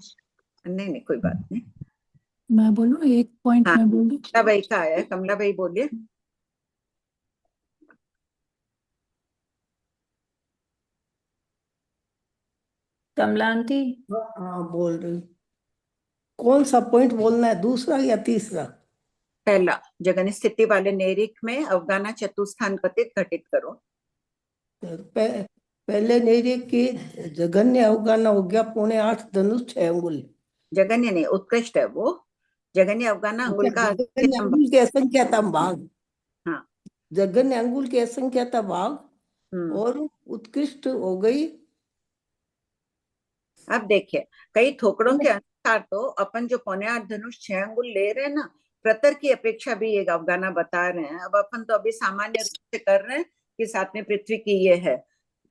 नहीं नहीं, कोई बात नहीं। मैं बोलूं एक पॉइंट? हाँ, मैं बोलूं? कमला भाई का आया है, कमला भाई बोलिए। कमला आंटी, हाँ बोल रही। कौन सा पॉइंट बोलना है, दूसरा या तीसरा? पहला, जगन्य स्थिति वाले नेरिक में अवगाना चतुस्थान पतित घटित करो। पहले नेरिक की जगन्य अवगाना हो गया 8.25 धनुष 6 अंगुल। जगन्य नहीं, उत्कृष्ट है वो। जगन्य अवगाना अंगुल का जगन्य अंगुल के असंख्यातम भाग। हाँ, जगन्य अंगुल के असंख्यातम भाग और उत्कृष्ट हो गई। अब देखिए, कई थोकड़ों के अनुसार तो अपन जो 8.25 धनुष 6 अंगुल ले रहे हैं ना, प्रतर की अपेक्षा भी एक अवगाना बता रहे हैं। अब अपन तो अभी सामान्य रूप से कर रहे हैं कि 7वीं पृथ्वी की ये है।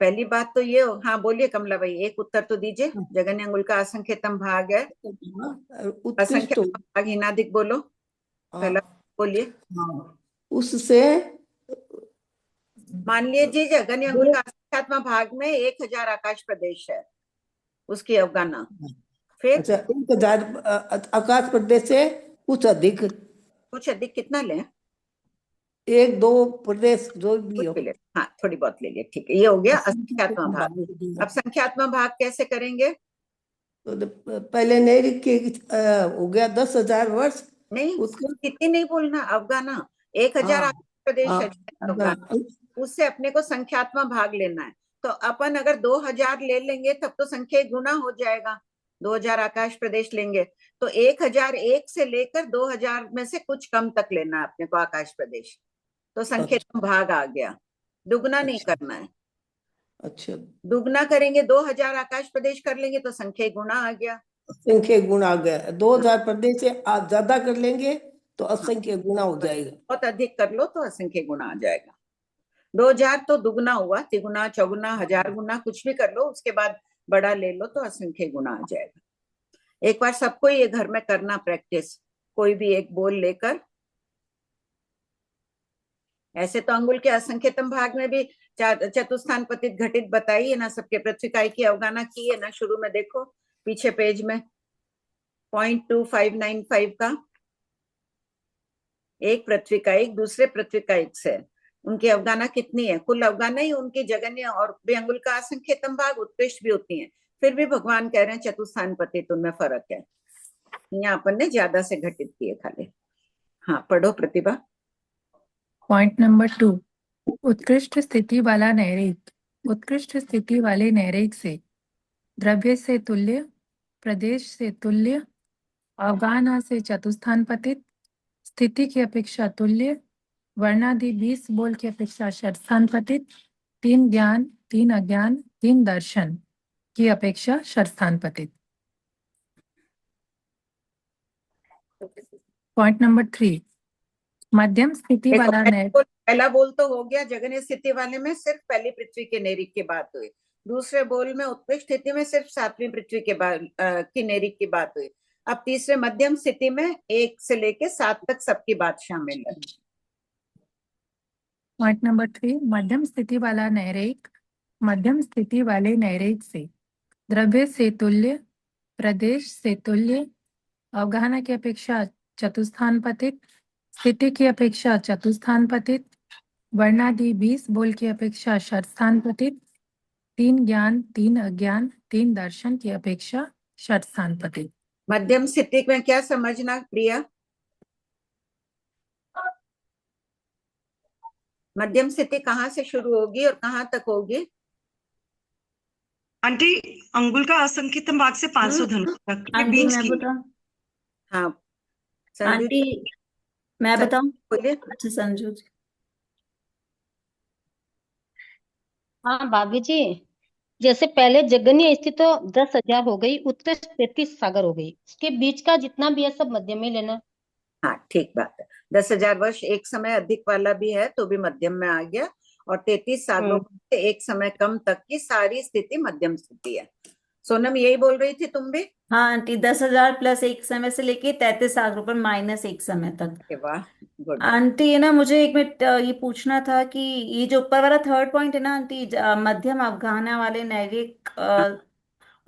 पहली बात तो ये। हाँ बोलिए कमला भाई, एक उत्तर तो दीजिए। जगन्य अंगुल का असंख्यतम भाग है। असंख्यतम भाग हिनादिक बोलो, पहला बोलिए। उससे मान लीजिए जगन्य अंगुल का असंख्यात्म भाग में 1000 आकाश प्रदेश है, उसकी अवगाना। फिर 1000 आकाश प्रदेश से कुछ अधिक कितना लें? 1-2 प्रदेश जो भी हो। हाँ, थोड़ी बहुत ले लिए, ठीक है। ये हो गया असंख्यात्म भाग। अब संख्यात्म भाग कैसे करेंगे? तो पहले नेरिक के हो गया 10,000 वर्ष। नहीं, कितनी नहीं बोलना, अवगाना 1000 आकाश प्रदेश है अवगाना, उससे अपने को संख्यात्मक भाग लेना है। तो अपन अगर 2000 ले लेंगे तब तो संख्या गुना हो जाएगा। 2000 आकाश प्रदेश लेंगे तो 1001 से लेकर 2000 में से कुछ कम तक लेना है अपने को आकाश प्रदेश। तो संख्यात्मक भाग आ गया। दुगना नहीं करना है। अच्छा, दुगना करेंगे 2000 आकाश प्रदेश कर लेंगे तो संख्या गुना आ गया। संख्या गुना आ गया। 2000 प्रदेश से ज्यादा कर लेंगे तो असंख्य गुना हो जाएगा। बहुत अधिक कर लो तो असंख्य गुना आ जाएगा। 2000 तो दुगना हुआ, तिगुना, चौगुना, 1000 गुना, कुछ भी कर लो, उसके बाद बड़ा ले लो तो असंख्य गुना आ जाएगा। एक बार सबको ये घर में करना प्रैक्टिस, कोई भी एक बोल लेकर। ऐसे तो अंगुल के असंख्यतम भाग में भी चतुस्थान पतित घटित बताई है ना, सबके पृथ्वीकाई की अवगाना की है ना। शुरू में देखो पीछे पेज में 0.2595 का एक पृथ्वीकाई दूसरे पृथ्वीकाई से उनकी अवगाना कितनी है? कुल अवगाना ही उनकी जगन्य और अंगुल का असंख्यतम भाग उत्कृष्ट भी होती है। फिर भी भगवान कह रहे हैं चतुस्थान पतित, उनमें फर्क है। यहाँ अपन ने ज्यादा से घटित किए खाली। हाँ पढ़ो प्रतिभा। पॉइंट नंबर 2, उत्कृष्ट स्थिति वाला नैरिक। उत्कृष्ट स्थिति वाले नैरिक से द्रव्य से तुल्य, प्रदेश से तुल्य, अवगाना से चतुस्थान पतित, स्थिति की अपेक्षा तुल्य, वर्णादि 20 बोल की अपेक्षा षटस्थान पतित, 3 ज्ञान, 3 अज्ञान, 3 दर्शन की अपेक्षा षटस्थान पतित। पॉइंट नंबर 3, मध्यम स्थिति वाला नैरिक। पहला बोल तो हो गया, जगन्य स्थिति वाले में सिर्फ पहली पृथ्वी के नेरिक की बात हुई। दूसरे बोल में उत्कृष्ट स्थिति में सिर्फ 7वीं पृथ्वी के की नेरिक की बात हुई। अब तीसरे मध्यम स्थिति में 1 से लेके 7 तक सबकी बात शामिल है। पॉइंट नंबर 3, मध्यम स्थिति वाला नैरिक मध्यम स्थिति वाले नैरेक से द्रव्य से तुल्य, प्रदेश से तुल्य, अवगाहना की अपेक्षा चतुस्थान पतित, स्थिति की अपेक्षा चतुस्थान पतित, वर्णादि 20 बोल की अपेक्षा षटस्थान पतित, 3 ज्ञान 3 अज्ञान 3 दर्शन की अपेक्षा षटस्थान पतित। मध्यम स्थिति में क्या समझना प्रिया? मध्यम स्थिति कहाँ से शुरू होगी और कहाँ तक होगी? आंटी अंगुल का असंकेतन भाग से 500 धनुष तक ये आंटी बीच मैं की। बताऊं? हाँ संजू आंटी मैं संजू बताऊं? बोलिए। अच्छा संजू जी। हाँ भाभी जी, जैसे पहले जगन्य स्थिति तो 10,000 हो गई, उत्कृष्ट 33 सागर हो गई, उसके बीच का जितना भी है सब मध्यम में लेना। हाँ ठीक बात है। 10,000 वर्ष एक समय अधिक वाला भी है तो भी मध्यम में आ गया, और 33 सागरों से एक समय कम तक की सारी स्थिति मध्यम स्थिति है। सोनम यही बोल रही थी तुम भी? हाँ आंटी 10,000 प्लस एक समय से लेके 33 सागरों पर माइनस एक समय तक। अरे वाह, गुड। आंटी ये ना मुझे एक मिनट ये पूछना था कि ये जो ऊपर वाला थर्ड पॉइंट है ना आंटी, मध्यम अवगाहना वाले नैरिक,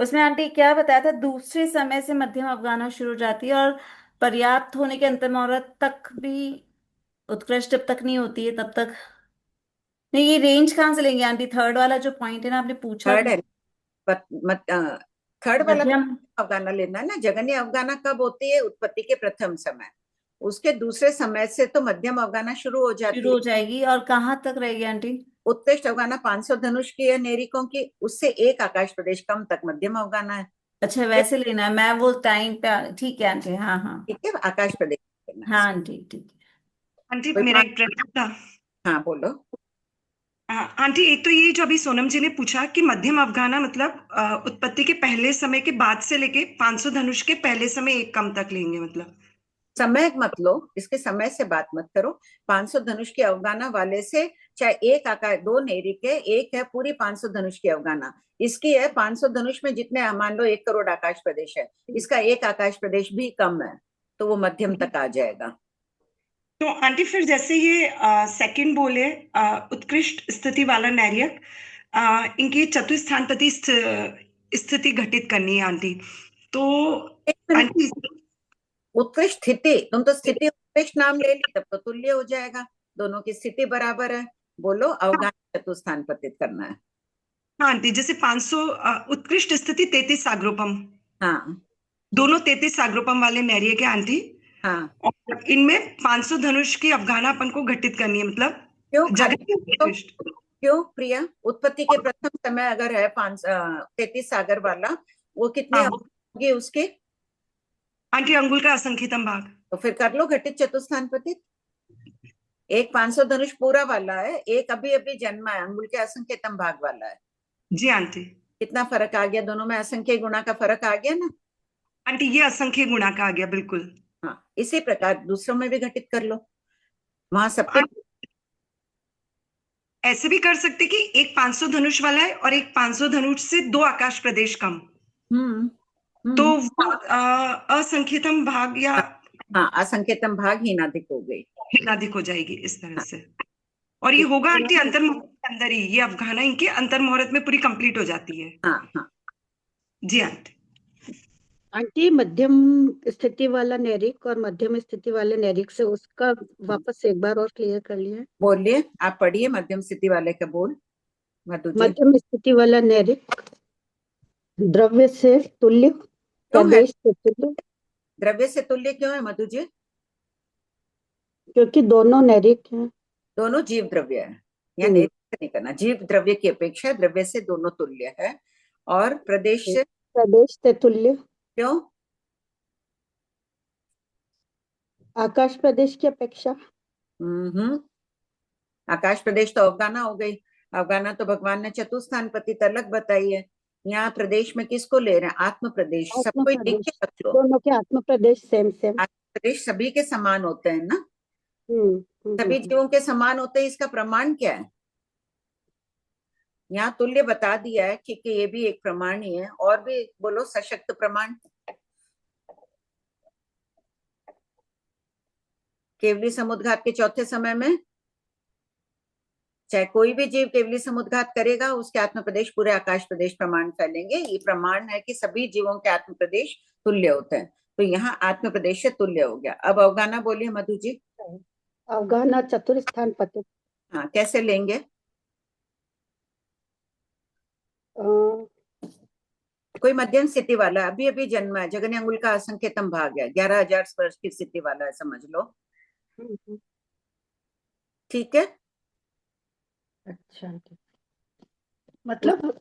उसमें आंटी क्या बताया था, दूसरे समय से मध्यम अवगाहना शुरू हो जाती है और पर्याप्त होने के अंतर मुहूर्त तक भी, उत्कृष्ट जब तक नहीं होती है तब तक नहीं। ये रेंज कहाँ से लेंगे आंटी? थर्ड वाला जो पॉइंट है ना आपने पूछा थर्ड था, है, थर्ड वाला तो मध्यम। अवगाहना लेना है ना। जगन्य अवगाहना कब होती है? उत्पत्ति के प्रथम समय, उसके दूसरे समय से तो मध्यम अवगाहना शुरू हो जाती शुरू हो है। जाएगी और कहाँ तक रहेगी आंटी? उत्कृष्ट अवगाहना 500 धनुष की है नेरिकों की, उससे एक आकाश प्रदेश कम तक मध्यम अवगाहना है। अच्छा वैसे लेना है, मैं वो टाइम पे ठीक है आंटी। हाँ हाँ ठीक है, आकाश प्रदेश लेना है हाँ इसको। आंटी ठीक है। आंटी कोई मेरा एक प्रश्न था। हाँ बोलो। आंटी एक तो ये जो अभी सोनम जी ने पूछा कि मध्यम अवगाहना मतलब उत्पत्ति के पहले समय के बाद से लेके 500 धनुष के पहले समय एक कम तक लेंगे मतलब। समय मत लो, इसके समय से बात मत करो। 500 धनुष की अवगाहना वाले से चाहे एक आकाश, दो नेरिक है, एक है पूरी 500 धनुष की अवगाहना, इसकी है 500 धनुष में जितने मान लो 1 करोड़ आकाश प्रदेश है, इसका एक आकाश प्रदेश भी कम है, तो वो मध्यम तक आ जाएगा। तो आंटी फिर जैसे ये सेकंड बोले उत्कृष्ट स्थिति वाला नैरियक, इनकी चतुस्थानपति स्थिति घटित करनी है आंटी, तो आंटी उत्कृष्ट स्थिति, तुम तो स्थिति उत्कृष्ट नाम ले ली, तब तो तुल्य हो जाएगा, दोनों की स्थिति बराबर है। बोलो अवगाहना चतुस्थान पतित करना है। हाँ आंटी जैसे 500 उत्कृष्ट स्थिति 33 सागरोपम, हाँ दोनों 33 सागरोपम वाले नैरियक है आंटी, हाँ। और इनमें 500 धनुष की अवगाहना अपन को घटित करनी है मतलब क्यों जगह उत्कृष्ट। क्यों प्रिया? उत्पत्ति के प्रथम समय अगर है 33 सागर वाला, वो कितने हाँ। होंगे उसके? आंटी अंगुल का असंख्यतम भाग। तो फिर कर लो घटित चतुस्थान पतित। एक 500 धनुष पूरा वाला है, एक अभी अभी जन्मा है, अंगुल के असंख्यतम भाग वाला है। जी आंटी। कितना फर्क आ गया? दोनों में असंख्य गुणा का फर्क आ गया ना आंटी ये असंख्य गुणा का आ गया बिल्कुल। हाँ, इसी प्रकार दूसरों में भी घटित कर लो, वहां सबके। आंटी, ऐसे भी कर सकते कि एक 500 धनुष वाला है और एक 500 धनुष से 2 आकाश प्रदेश कम, तो वो असंख्यतम भाग या हाँ, असंख्यतम भाग हीनाधिक हो गई, हीनाधिक हो जाएगी इस तरह से। और ये होगा आंटी अंतर मुहूर्त के अंदर ही, ये अवगाहना इनके अंतर मुहूर्त में पूरी कंप्लीट हो जाती है। हाँ हाँ जी आंटी। आंटी मध्यम स्थिति वाला नैरिक और मध्यम स्थिति वाले नैरिक से उसका वापस से एक बार और क्लियर कर लिया। बोलिए, आप पढ़िए मध्यम स्थिति वाले का बोल मधु जी। मध्यम स्थिति वाला नैरिक द्रव्य से तुल्य, क्यों है? प्रदेश से तुल्य, द्रव्य से तुल्य क्यों है मधु जी? क्योंकि दोनों नैरिक हैं। दोनों जीव द्रव्य है, या नैरिक नहीं करना, जीव द्रव्य की अपेक्षा द्रव्य से दोनों तुल्य है। और प्रदेश से, प्रदेश से तुल्य क्यों? आकाश प्रदेश की अपेक्षा। आकाश प्रदेश तो अवगाहना हो गई, अवगाहना तो भगवान ने चतुस्थान पतित अलग बताई है। यहाँ प्रदेश में किसको ले रहे हैं? आत्म प्रदेश। आत्म सबको लिख प्रदेश, के रख लो, दोनों के आत्म प्रदेश सेम सेम। आत्म प्रदेश सभी के समान होते हैं ना, सभी जीवों के समान होते हैं। इसका प्रमाण क्या है? यहाँ तुल्य बता दिया है कि ये भी एक प्रमाण ही है, और भी बोलो सशक्त प्रमाण। केवली समुद्घात के चौथे समय में चाहे कोई भी जीव केवली समुद्घात करेगा, उसके आत्म प्रदेश पूरे आकाश प्रदेश प्रमाण फैलेंगे। ये प्रमाण है कि सभी जीवों के आत्म प्रदेश तुल्य होते हैं। तो यहाँ आत्म प्रदेश से तुल्य हो गया। अब अवगाना बोलिए मधु जी। अवगाना चतुर्स्थान पतित। हाँ, कैसे लेंगे? कोई मध्यम स्थिति वाला अभी अभी जन्मा है, जगन्य अंगुल का असंख्यतम भाग है, 11,000 स्पर्श की स्थिति वाला है, समझ लो। ठीक है। अच्छा, मतलब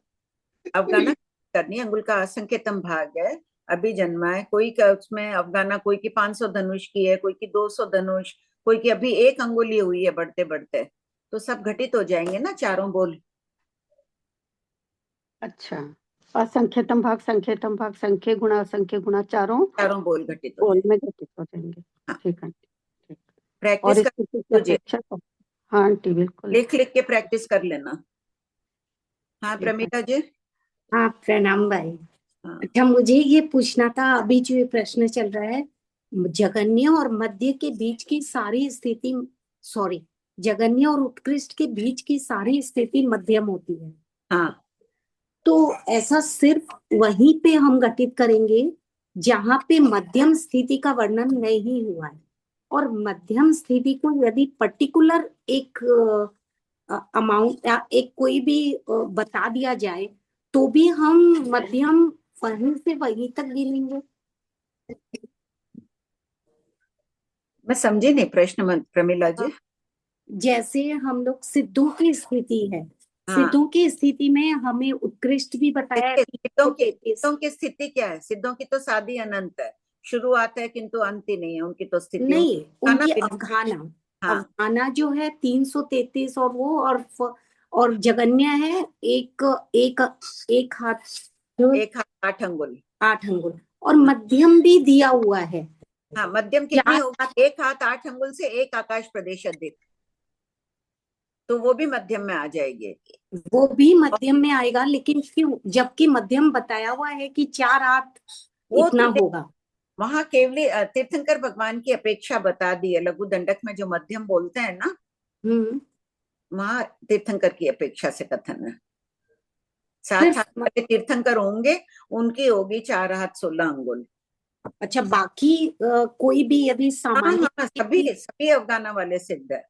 अवगाना करनी, अंगुल का असंख्यतम भाग है, अभी जन्मा है। कोई का उसमें अवगाना, कोई की 500 धनुष की है, कोई की 200 धनुष, कोई की अभी 1 अंगुली हुई है बढ़ते बढ़ते, तो सब घटित हो जाएंगे ना, चारों बोल। अच्छा, असंख्यतम भाग, संख्यतम भाग, संख्य गुणा असंख्य गुणा, चारों बोल घटित हो बोल में घटित हो जाएंगे। ठीक है, ठीक। और प्रैक्टिस स्थिति की अपेक्षा हाँ आंटी बिल्कुल। लिख लिख के प्रैक्टिस कर लेना। हाँ प्रमिला जी। हाँ प्रणाम भाई। अच्छा, मुझे ये पूछना था, अभी जो ये प्रश्न चल रहा है, जगन्य और मध्य के बीच की सारी स्थिति, सॉरी, जगन्य और उत्कृष्ट के बीच की सारी स्थिति मध्यम होती है। हाँ, तो ऐसा सिर्फ वहीं पे हम घटित करेंगे जहां पे मध्यम स्थिति का वर्णन नहीं हुआ है, और मध्यम स्थिति को यदि पर्टिकुलर एक अमाउंट या एक कोई भी बता दिया जाए तो भी हम मध्यम वहीं से वहीं तक गिनेंगे। मैं समझी नहीं प्रश्न प्रमिला जी। जैसे हम लोग सिद्धों की स्थिति है, हाँ। सिद्धों की स्थिति में हमें उत्कृष्ट भी बताया है। सिद्धों की स्थिति क्या है? सिद्धों की तो सादी अनंत है, शुरुआत है किंतु अंत ही नहीं है उनकी तो स्थिति। नहीं, उनकी अवगाना, हाँ। अवगाना जो है 333 और वो और जगन्य है एक हाथ 8 अंगुल, 8 अंगुल, और मध्यम भी दिया हुआ है। हाँ, मध्यम कितनी होगा? 1 हाथ 8 अंगुल से 1 आकाश प्रदेश अधिक, तो वो भी मध्यम में आ जाएगी। वो भी मध्यम में आएगा, लेकिन क्यों? जबकि मध्यम बताया हुआ है कि 4 हाथ इतना होगा। वहां केवली तीर्थंकर भगवान की अपेक्षा बता दी है, लघु दंडक में जो मध्यम बोलते हैं ना, वहां तीर्थंकर की अपेक्षा से कथन है। 7 हाथ वाले तीर्थंकर होंगे, उनकी होगी 4 हाथ 16 अंगुल। अच्छा, बाकी कोई भी यदि सामान्य, हाँ, सभी अवगाना वाले सिद्ध है।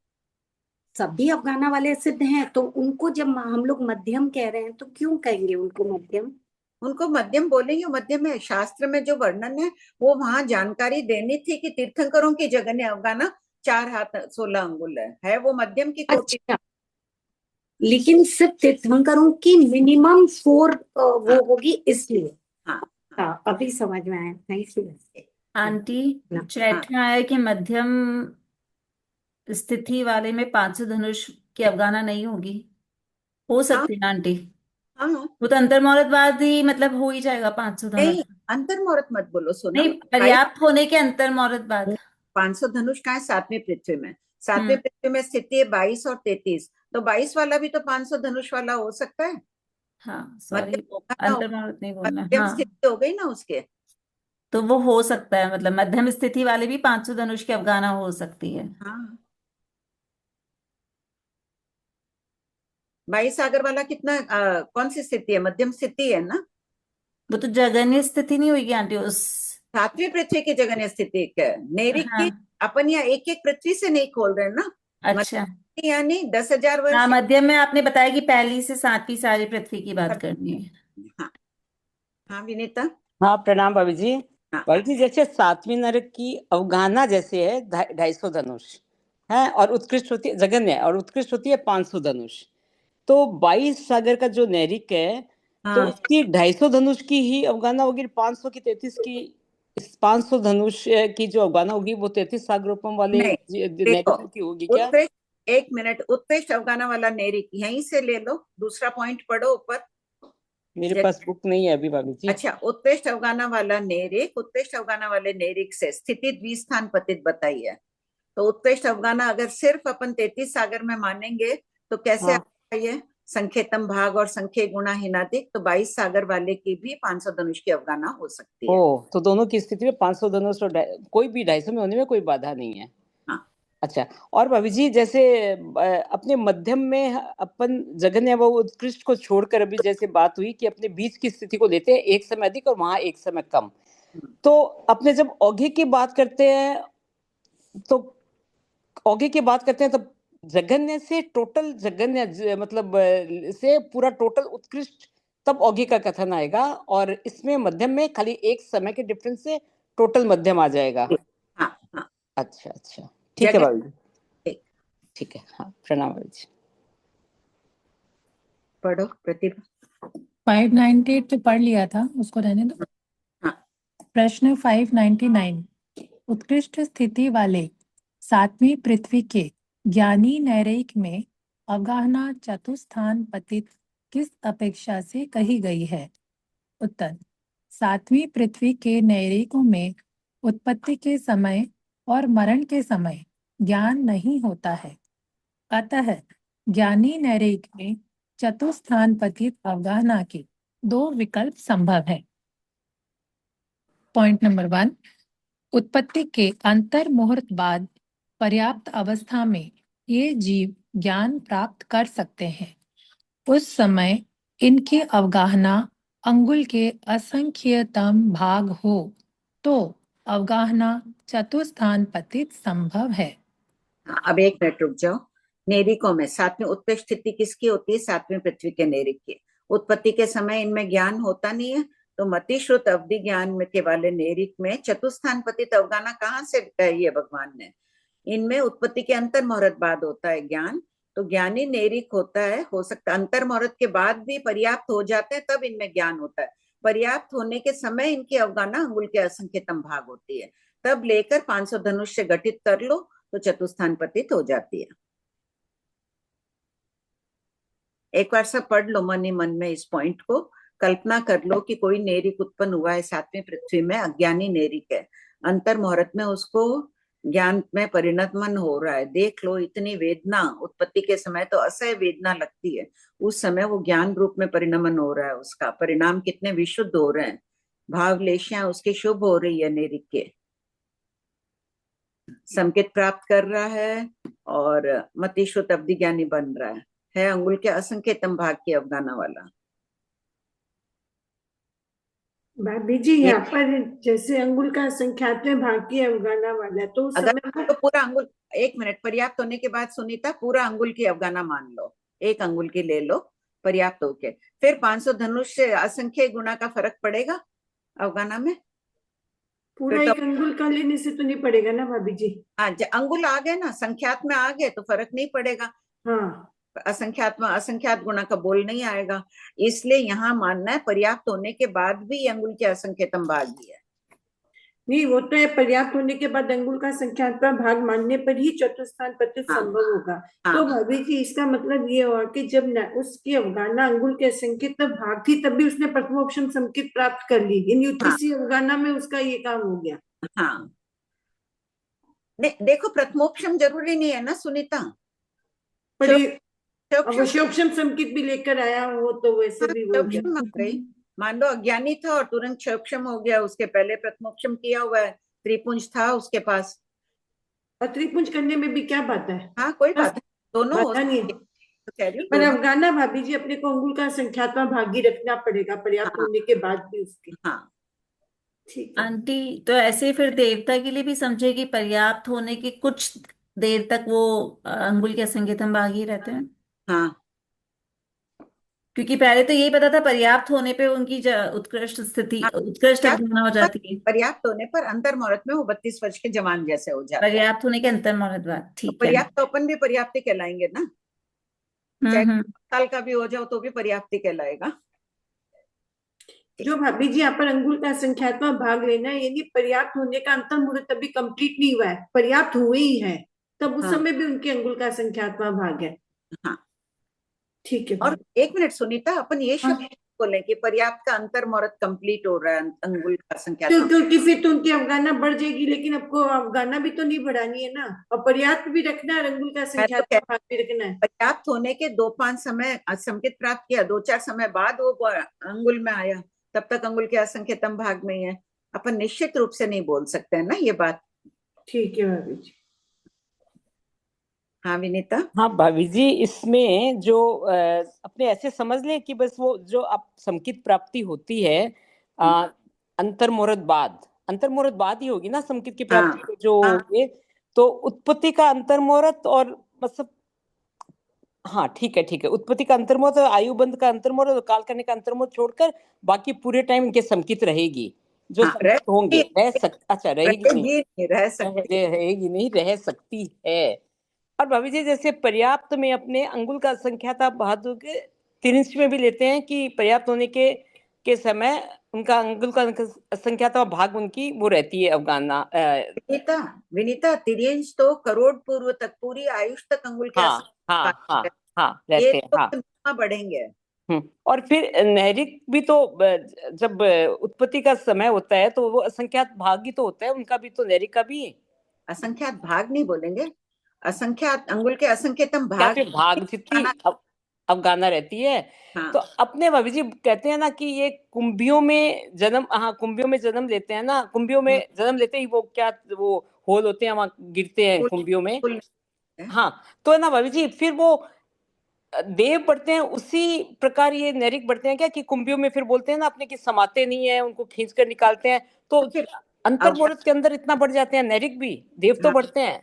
सभी अफगाना वाले सिद्ध हैं, तो उनको जब हम लोग मध्यम कह रहे हैं तो क्यों कहेंगे उनको मध्यम? उनको मध्यम बोलेंगे। मध्यम में शास्त्र में जो वर्णन है वो वहां जानकारी देनी थी कि तीर्थंकरों की जगन्य अवगाना 4 हाथ 16 अंगुल है वो मध्यम की कोटि। अच्छा, लेकिन सिर्फ तीर्थंकरों की मिनिमम 4 वो होगी, इसलिए। हाँ, अभी समझ में आया। Thank you aunty. चैट में आया कि मध्यम स्थिति वाले में 500 धनुष की अवगाना नहीं होगी, हो सकती है आंटी? हाँ, वो तो अंतर्मुहूर्तवाद ही मतलब हो ही जाएगा 500 धनुष। नहीं, अंतर्मुहूर्त मत बोलो, सुनो। नहीं, पर्याप्त होने के अंतर्मुहूर्तवाद। 500 धनुष का है 7वीं पृथ्वी में, 7वीं पृथ्वी में स्थिति है 22 और 33, तो 22 वाला भी तो 500 धनुष वाला हो सकता है। हाँ सॉरी, अंतर्मुहूर्त नहीं बोलना। मध्यम हाँ, स्थिति हो गई ना उसके, तो वो हो सकता है, मतलब मध्यम स्थिति वाले भी 500 धनुष की अवगाना हो सकती है। हाँ। 22 सागर वाला कितना कौन सी स्थिति है? मध्यम स्थिति है ना। वो तो जगन्य स्थिति नहीं होगी आंटी, उस 7वीं पृथ्वी की जगन्य स्थिति नेरिक की अपन यहाँ एक एक पृथ्वी से नहीं खोल रहे ना। अच्छा, यानी 10,000 वर्ष। हाँ, मध्यम में आपने बताया कि पहली से 7वीं सारी पृथ्वी की बात करनी है। हाँ विनीता। हाँ प्रणाम भाभी जी। भाभी जी, जैसे 7वीं नरक की अवगाना जैसे है 250 धनुष है, और उत्कृष्ट होती है जगन्य, और उत्कृष्ट होती है 500 धनुष। तो 22 सागर का जो नैरिक है, तो उसकी 250 धनुष की ही अवगाना होगी, 500 की 33 की 500 धनुष की जो अवगाना होगी वो 33 सागरोपम वाले नैरिकों की होगी क्या? एक मिनट, उत्कृष्ट अवगाना वाला नैरिक यहीं से ले लो, दूसरा पॉइंट पढ़ो ऊपर। मेरे पास बुक नहीं है अभी भाभी जी। अच्छा, उत्कृष्ट अवगाना वाला नैरिक, उत्कृष्ट अवगाना वाले नैरिक से स्थिति द्विस्थान पतित बताई है। तो उत्कृष्ट अवगाना अगर सिर्फ अपन 33 सागर में मानेंगे तो कैसे ये संख्यतम भाग और संख्य गुणा हिनादिक, तो 22 सागर वाले की भी 500 धनुष की अवगाना हो सकती है। तो दोनों की स्थिति में 500 धनुष और कोई भी 250 में होने में कोई बाधा नहीं है। हाँ, अच्छा, और भाभी जी जैसे अपने मध्यम में अपन जघन्य व उत्कृष्ट को छोड़कर अभी जैसे बात हुई कि अपने बीच की स्थिति को लेते हैं, एक समय अधिक और वहां एक समय कम। तो अपने जब औघे की बात करते हैं तो औघे की बात करते हैं तब जघन्य से टोटल जघन्य मतलब से पूरा टोटल उत्कृष्ट तब औघे का कथन आएगा, और इसमें मध्यम में खाली एक समय के डिफरेंस से टोटल मध्यम आ जाएगा। हाँ हाँ अच्छा अच्छा, ठीक है जगह भाभी जी, ठीक है। हाँ, प्रणाम भाभी जी। पढ़ो प्रतिभा। 598 तो पढ़ लिया था, उसको रहने दो। प्रश्न 599, उत्कृष्ट स्थिति वाले सातवीं पृथ्वी के ज्ञानी नैरेक में अवगाहना चतुस्थान पतित किस अपेक्षा से कही गई है? उत्तर, सातवीं पृथ्वी के नैरेकों में उत्पत्ति के समय और मरण के समय ज्ञान नहीं होता है, अतः ज्ञानी नैरेक में चतुस्थान पतित अवगाहना के दो विकल्प संभव है। पॉइंट नंबर 1, उत्पत्ति के अंतर मुहूर्त बाद पर्याप्त अवस्था में ये जीव ज्ञान प्राप्त कर सकते हैं। उस समय इनकी अवगाहना अंगुल के असंख्यतम भाग हो तो अवगाहना चतुस्थान पतित संभव है। अब एक मिनट रुक जाओ। नेरिकों में सातवीं उत्पत्ति स्थिति किसकी होती है? सातवीं पृथ्वी के नेरिक की। उत्पत्ति के समय इनमें ज्ञान होता नहीं है, तो मतिश्रुत अवधि ज्ञान में के वाले नेरिक में चतुस्थान पतित अवगाहना कहाँ से कही है भगवान ने? इनमें उत्पत्ति के अंतर मुहूर्त बाद होता है ज्ञान, तो ज्ञानी नेरिक होता है। हो सकता अंतर मुहूर्त के बाद भी पर्याप्त हो जाते हैं, तब इनमें ज्ञान होता है। पर्याप्त होने के समय इनकी अवगाहना अंगुल के असंख्यतम भाग होती है, तब लेकर 500 धनुष से गठित कर लो तो चतुस्थान पतित हो जाती है। एक बार सब पढ़ लो मन ही मन में इस पॉइंट को। कल्पना कर लो कि कोई नेरिक उत्पन्न हुआ है सातवीं पृथ्वी में, अज्ञानी नेरिक है, अंतर मुहूर्त में उसको ज्ञान में परिणतमन हो रहा है। देख लो इतनी वेदना, उत्पत्ति के समय तो असह्य वेदना लगती है, उस समय वो ज्ञान रूप में परिणमन हो रहा है, उसका परिणाम कितने विशुद्ध हो रहे हैं, भावलेशियां उसकी शुभ हो रही है नेरिक के, संकेत प्राप्त कर रहा है और मतिश्रुत अवधि ज्ञानी बन रहा है अंगुल के असंख्यतम भाग की अवगाहना वाला। भाभी जी यहाँ पर जैसे अंगुल का संख्यात्मक भाग की अवगाहना वाला, तो उस अगर समय तो पूरा अंगुल, एक मिनट, पर्याप्त होने के बाद सुनीता पूरा अंगुल की अवगाहना मान लो, एक अंगुल की ले लो पर्याप्त होके, फिर 500 धनुष से असंख्य गुना का फर्क पड़ेगा अवगाहना में। पूरा एक अंगुल का लेने से तो नहीं पड़ेगा ना भाभी जी? हाँ, अंगुल आ गए ना, संख्यात में आ गए तो फर्क नहीं पड़ेगा। हाँ, असंख्यात में असंख्यात गुना का बोल नहीं आएगा, इसलिए यहाँ मानना है पर्याप्त होने के बाद भी अंगुल के असंख्यतम भाग ही है। नहीं वो तो है, पर्याप्त होने के बाद अंगुल का संख्यात्मक भाग मानने पर ही चतुस्थान पतित संभव होगा। तो भाभी जी इसका मतलब ये हुआ कि जब उसकी अवगाहना अंगुल के असंख्यतम भाग थी तब भी उसने प्रथमोपशम संकेत प्राप्त कर ली, यानी उसी अवगाहना में उसका ये काम हो गया। हाँ, देखो प्रथमोपशम जरूरी नहीं है ना सुनीता, पर अवशोपशम संकेत भी लेकर आया हो तो वैसे भी हो गया। मान लो अज्ञानी था और तुरंत क्षोपशम हो गया, उसके पहले प्रथमोपशम किया हुआ है, त्रिपुंज था उसके पास, और त्रिपुंज करने में भी क्या बात है? हाँ कोई बात नहीं, दोनों हो नहीं पर अवगाहना भाभी जी अपने को अंगुल का संख्यात्मक भाग ही रखना पड़ेगा पर्याप्त होने के बाद भी उसके। हाँ ठीक है आंटी, तो ऐसे फिर देवता के लिए भी समझे कि पर्याप्त होने की कुछ देर तक वो अंगुल के असंख्यतम भाग ही रहते हैं। हाँ, क्योंकि पहले तो यही पता था पर्याप्त होने पे उनकी उत्कृष्ट स्थिति उत्कृष्ट अवगाहना हो जाती है। पर्याप्त होने पर अंतर मुहूर्त में वो 32 वर्ष के जवान जैसे हो जाते हैं। पर्याप्त होने के अंतर मुहूर्त बाद, ठीक है। पर्याप्त तो अपन भी पर्याप्ति कहलाएंगे ना, चाहे साल का भी हो जाओ तो भी पर्याप्ति कहलाएगा। जो भाभी जी यहाँ पर अंगुल का संख्यात्मक भाग लेना है, यानी पर्याप्त होने का अंतर मुहूर्त अभी कंप्लीट नहीं हुआ है, पर्याप्त हुए ही है, तब उस समय भी उनके अंगुल का संख्यात्मक भाग है। हाँ ठीक है। और एक मिनट सुनीता, अपन ये शब्द बोलें कि पर्याप्त का अंतर मुहूर्त कंप्लीट हो रहा है अंगुल का संख्यात्मक, क्योंकि फिर तो उनकी अवगाहना बढ़ जाएगी, लेकिन आपको अवगाहना भी तो नहीं बढ़ानी है ना, और पर्याप्त भी रखना है, अंगुल का संख्यात्मक भाग भी रखना है। पर्याप्त होने के 2-5 समय संकेत प्राप्त किया, 2-4 समय बाद वो अंगुल में आया, तब तक अंगुल के असंख्यतम भाग में ही है। अपन निश्चित रूप से नहीं बोल सकते हैं ना ये बात। ठीक है भाभी जी। हाँ विनीता। हाँ भाभी जी, इसमें जो अपने ऐसे समझ लें कि बस वो जो आप समकित प्राप्ति होती है अंतर्मुहूर्त बाद ही होगी ना समकित की प्राप्ति। हाँ, जो हाँ, ये तो उत्पत्ति का अंतर्मुहूर्त और मतलब हाँ ठीक है, उत्पत्ति का अंतर्मुहूर्त और आयुबंध का अंतर्मुहूर्त और काल करने का अंतर्मुहूर्त छोड़कर बाकी पूरे टाइम इनके समकित रहेगी। जो हाँ, समकित होंगे अच्छा रहेगी नहीं, रहेगी, रह सकती रहेगी नहीं, रह सकती है। और भाभी जी जैसे पर्याप्त में अपने अंगुल का संख्याता बहादुर के 3 में भी लेते हैं कि पर्याप्त होने के समय उनका अंगुल का संख्याता भाग उनकी वो रहती है अवगाना। विनीता, विनीता तिर्यंश तो करोड़ पूर्व तक पूरी आयुष तक अंगुल के हाँ ये रहते हैं तो हाँ। बढ़ेंगे। और फिर नैरिक भी तो जब उत्पत्ति का समय होता है तो वो असंख्यात भाग ही तो होता है उनका भी, तो नैरिक का भी असंख्यात भाग नहीं बोलेंगे, असंख्यात अंगुल के असंख्यतम क्या भाग। फिर भाग जितनी अवगाना रहती है। हाँ। तो अपने भाभी जी कहते हैं ना कि ये कुंभियों में जन्म लेते हैं ना, कुंभियों में जन्म लेते ही वो क्या वो होल होते हैं वहां गिरते हैं कुंभियों में। हाँ तो है ना भाभी जी, फिर वो देव बढ़ते हैं उसी प्रकार ये नैरिक बढ़ते हैं क्या कि कुंभियों में फिर बोलते हैं ना अपने की समाते नहीं है, उनको खींच कर निकालते हैं, तो अंतर्मुहूर्त के अंदर इतना बढ़ जाते हैं नैरिक भी, देव तो बढ़ते हैं,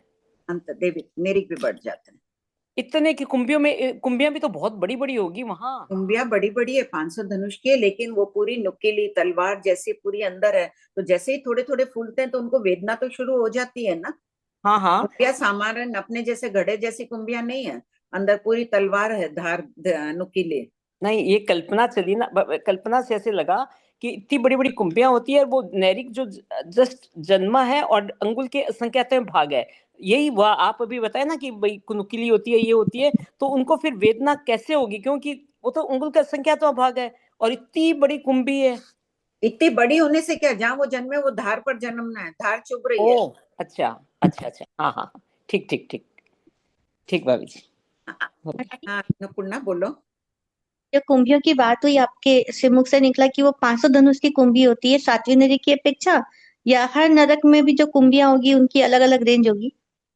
नैरिक भी बढ़ जाते हैं इतने कि कुंभियां भी तो बहुत बड़ी बड़ी होगी वहां। कुंभियां बड़ी बड़ी है, 500 धनुष की है, लेकिन वो पूरी नुकीली तलवार जैसी पूरी अंदर है, तो जैसे ही थोड़े थोड़े फूलते हैं तो उनको वेदना तो शुरू हो जाती है ना। हाँ कुंभिया सामान्य अपने जैसे घड़े जैसी कुंभिया नहीं है, अंदर पूरी तलवार है, धार नुकीली। नहीं ये कल्पना चली ना, कल्पना से ऐसे लगा कि इतनी बड़ी बड़ी कुंभियां होती है, वो नैरिक जो जस्ट जन्मा है और अंगुल के असंख्यात भाग है, यही वह आप अभी बताए ना कि भाई नुकीली होती है ये होती है, तो उनको फिर वेदना कैसे होगी, क्योंकि वो तो अंगुल का असंख्यात भाग है और इतनी बड़ी कुंभी है। इतनी बड़ी होने से क्या, जहाँ वो जन्मे वो धार पर जन्मना है, धार चुभ रही है। अच्छा हाँ ठीक भाभी जी। हाँ पूर्णा बोलो। जो कुंभियों की बात हुई आपके से मुख से निकला कि वो 500 धनुष की कुंभी होती है 7वीं नरक की अपेक्षा, या हर नरक में भी जो कुंभियां होगी उनकी अलग अलग रेंज होगी?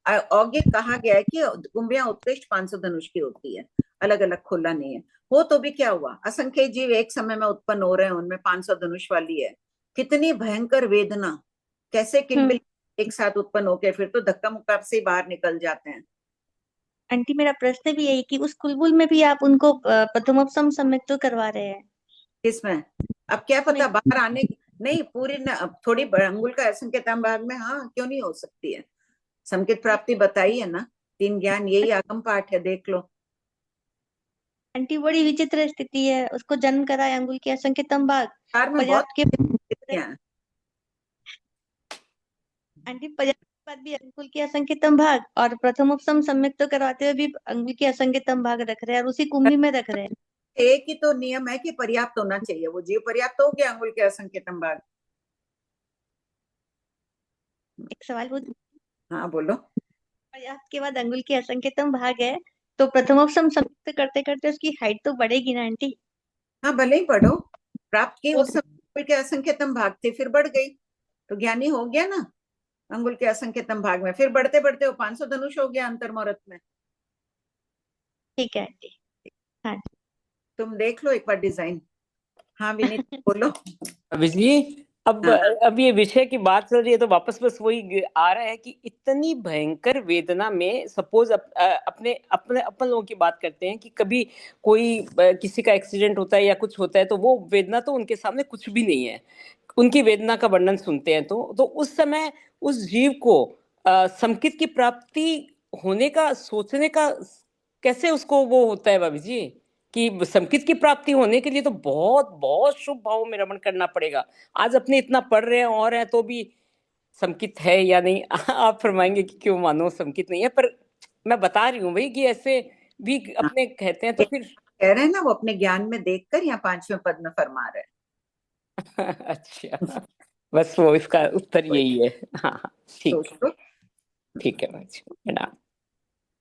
आगे कहा गया है कि कुंभियां उत्कृष्ट 500 धनुष की होती है, अलग अलग खुला नहीं है। हो तो भी क्या हुआ, असंख्य जीव एक समय में उत्पन्न हो रहे हैं, उनमें 500 धनुष वाली है, कितनी भयंकर वेदना, कैसे किलबिल एक साथ उत्पन्न होके फिर तो धक्का मुक्का से ही बाहर निकल जाते हैं। आंटी मेरा प्रश्न भी यही कि उस कुलबुल में भी आप उनको प्रथमोपम सम्यक तो करवा रहे हैं? किसमें? अब क्या पता बाहर आने नहीं, पूरी थोड़ी अंगुल का असंख्यतम भाग में हाँ क्यों नहीं हो सकती है, संकेत प्राप्ति बताई है ना, 3 ज्ञान, यही आगम पाठ है, देख लो। आंटी बड़ी विचित्र स्थिति है, उसको जन्म कराए अंगुल के असंख्यतम भाग, पर्याप्त के आंटी पर्याप्त के बाद भी अंगुल के असंख्यतम भाग और प्रथमोपम सम्यक तो करवाते हुए भी अंगुल के असंख्यतम भाग रख रहे हैं और उसी कुंभी में रख रहे हैं। एक ही तो नियम है कि पर्याप्त होना चाहिए, वो जीव पर्याप्त हो गया अंगुल के असंख्यतम भाग। एक सवाल पूछ। हाँ बोलो। पर्याप्त के बाद अंगुल के असंख्यतम भाग है तो प्रथमोपम सम्यक करते करते उसकी हाइट तो बढ़ेगी ना आंटी? हाँ भले ही बढ़ो, प्राप्त की उस समय अंगुल के असंख्यतम भाग थे, फिर बढ़ गई तो ज्ञानी हो गया ना अंगुल के असंख्यतम भाग में, फिर बढ़ते बढ़ते वो 500 धनुष हो गया अंतर्मुहूर्त में। ठीक है आंटी। हाँ तुम देख लो एक बार डिजाइन। हाँ विनीत बोलो। अभी जी अब ये विषय की बात चल रही है तो वापस बस वही आ रहा है कि इतनी भयंकर वेदना में सपोज अपने अपने अपन लोगों की बात करते हैं कि कभी कोई किसी का एक्सीडेंट होता है या कुछ होता है तो वो वेदना तो उनके सामने कुछ भी नहीं है, उनकी वेदना का वर्णन सुनते हैं तो उस समय उस जीव को समकित की प्राप्ति होने का सोचने का कैसे उसको वो होता है भाभी जी कि समकित की प्राप्ति होने के लिए तो बहुत बहुत शुभ भाव में रमण करना पड़ेगा। आज अपने इतना पढ़ रहे हैं और है तो भी समकित है या नहीं आप फरमाएंगे कि क्यों मानो समकित नहीं है, पर मैं बता रही हूँ भाई कि ऐसे भी अपने कहते हैं तो फिर कह रहे हैं ना वो अपने ज्ञान में देखकर यहाँ 5वें पद में फरमा रहे हैं। अच्छा बस वो इसका उत्तर यही है। हाँ ठीक है प्रणाम।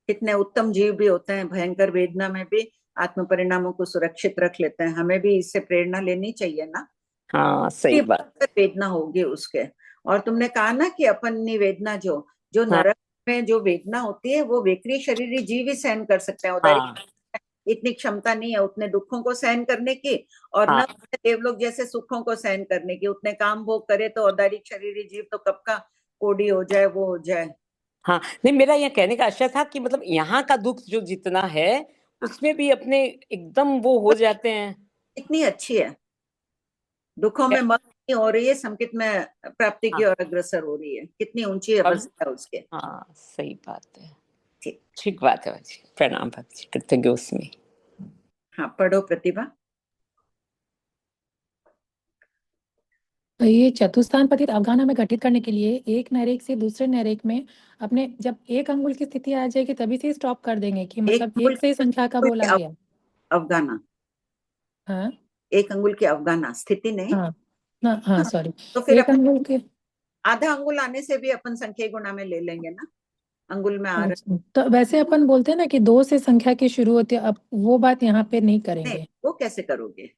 कितने उत्तम जीव भी होते हैं, भयंकर वेदना में भी आत्म परिणामों को सुरक्षित रख लेते हैं, हमें भी इससे प्रेरणा लेनी चाहिए ना। हाँ सही बात। वेदना होगी उसके, और तुमने कहा ना कि अपनी वेदना जो नरक में जो वेदना होती है वो वेकरी शरीरी जीव ही सहन कर सकते हैं। उदारी हाँ इतनी क्षमता नहीं है उतने दुखों को सहन करने की, और न हाँ देवलोक जैसे सुखों को सहन करने की। उतने काम भोग करे तो औदारिक शरीरी जीव तो कब का कोड़ी हो जाए, वो हो जाए। हाँ, नहीं मेरा यह कहने का आशय था कि मतलब यहाँ का दुख जो जितना है उसमें भी अपने एकदम वो हो जाते हैं। इतनी अच्छी है, दुखों में मत नहीं हो रही है, संकित में प्राप्ति की हाँ। ओर अग्रसर हो रही है। कितनी ऊंची अब अवस्था है उसके। हाँ सही बात है, ठीक ठीक बात है बाजी। प्रणाम बाजी, कृतज्ञ उसमें। हाँ, पढ़ो प्रतिभा। तो ये चतुस्थान पतित अवगाहना में घटित करने के लिए एक नरेक से दूसरे नरेक में अपने जब एक अंगुल की स्थिति आ जाएगी तभी से स्टॉप कर देंगे कि मतलब एक से ही संख्या का बोला गया। अवगाहना, हाँ एक अंगुल की अवगाहना स्थिति नहीं। हाँ हाँ हाँ सॉरी, तो फिर एक अंगुल के आधा अंगुल आने से भी अपन संख्या गुणा में ले लेंगे ना, अंगुल में आ रहा। तो वैसे अपन बोलते हैं ना कि 2 से संख्या की शुरू होती है, अब वो बात यहाँ पे नहीं करेंगे। वो कैसे करोगे?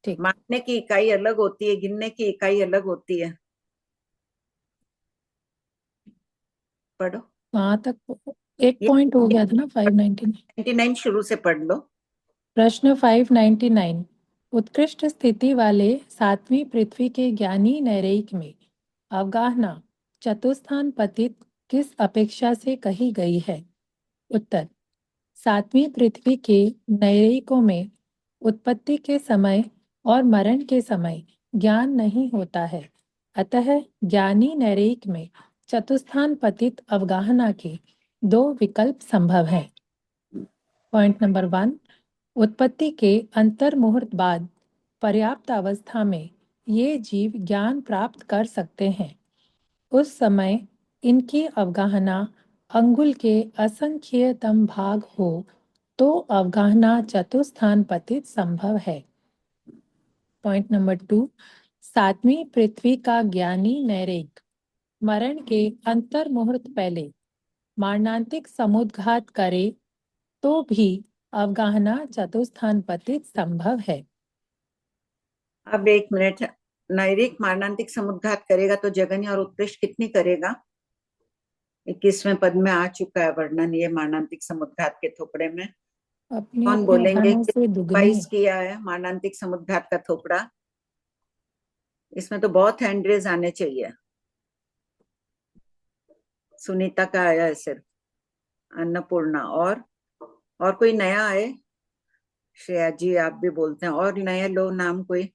ठीक, मापने की इकाई अलग होती है, गिनने की इकाई अलग होती है। पढ़ो। वहां तक एक पॉइंट हो गया था ना 599 शुरू से पढ़ लो। प्रश्न 599 उत्कृष्ट स्थिति वाले 7वीं पृथ्वी के ज्ञानी नैरेयिक में अवगाहना चतुस्थान पतित किस अपेक्षा से कही गई है? उत्तर, 7वीं पृथ्वी के नैरेयिकों में उत्पत्ति के समय और मरण के समय ज्ञान नहीं होता है, अतः ज्ञानी नैरेयिक में चतुस्थान पतित अवगाहना के 2 विकल्प संभव हैं। पॉइंट नंबर 1, उत्पत्ति के अंतर मुहूर्त बाद पर्याप्त अवस्था में ये जीव ज्ञान प्राप्त कर सकते हैं। उस समय इनकी अवगाहना अंगुल के असंख्यतम भाग हो तो अवगाहना चतुस्थान पतित संभव है। पॉइंट नंबर 2, 7वीं पृथ्वी का ज्ञानी नैरेयिक मरण के अंतर मुहूर्त पहले मारणांतिक समुद्घात करे तो भी अवगाहना चतुस्थान पतित संभव है। अब एक मिनट, नैरिक मारणांतिक समुद्घात करेगा तो जगन्य और उत्कृष्ट कितनी करेगा? 21वें पद में आ चुका है वर्णन ये मारणांतिक समुद्घात के थोपड़े में। अपने कौन अपने बोलेंगे अवगाहना से दुगनी 22 किया है मारणांतिक समुद्घात का थोपड़ा? इसमें तो बहुत हैंडरेज आने चाहिए। सुनीता का आया है सिर्फ, अन्नपूर्णा और कोई नया आए? श्रेया जी आप भी बोलते हैं, और नया लो नाम कोई।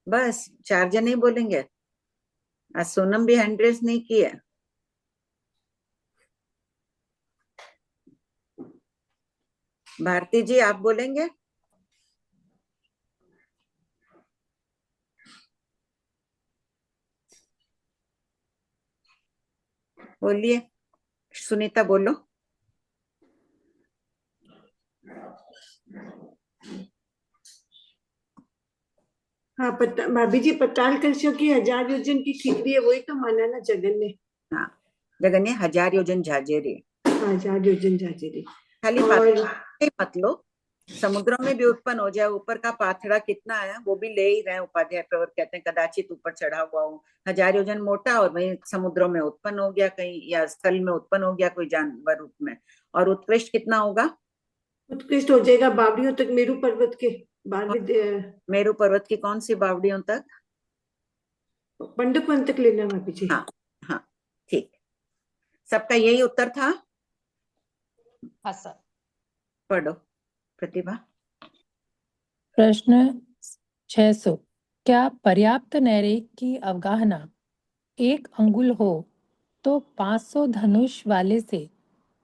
बस 4 जने ही बोलेंगे। आज सोनम भी हैंडरेज नहीं की है। भारती जी आप बोलेंगे? बोलिए, सुनीता बोलो। हाँ भाभी जी, पताल कलशों की 1000 योजन की ठीकरी है, वही तो माना ना जगन ने। हाँ, जगन ने 1000 योजन झाजेरी। हाँ, 1000 योजन झाजेरी। खाली और मत लो, समुद्रों में भी उत्पन्न हो जाए। ऊपर का पाथड़ा कितना आया वो भी ले ही रहे उपाध्याय प्रवर कहते हैं, कदाचित ऊपर चढ़ा हुआ हो। 1000 योजन मोटा और वही समुद्रों में उत्पन्न हो गया कहीं, या स्थल में उत्पन्न हो गया कोई जानवर रूप में। और उत्कृष्ट कितना होगा? उत्कृष्ट हो जाएगा बावड़ियों तक, मेरू पर्वत के 12वें। मेरू पर्वत की कौन सी बावड़ियों तक? पंडकवन तक लेना भाभी जी। हाँ हाँ ठीक, सबका यही उत्तर था। हाँ सर। पढ़ो प्रतिभा। प्रश्न 600 क्या पर्याप्त नैरेयिक की अवगाहना 1 अंगुल हो तो 500 धनुष वाले से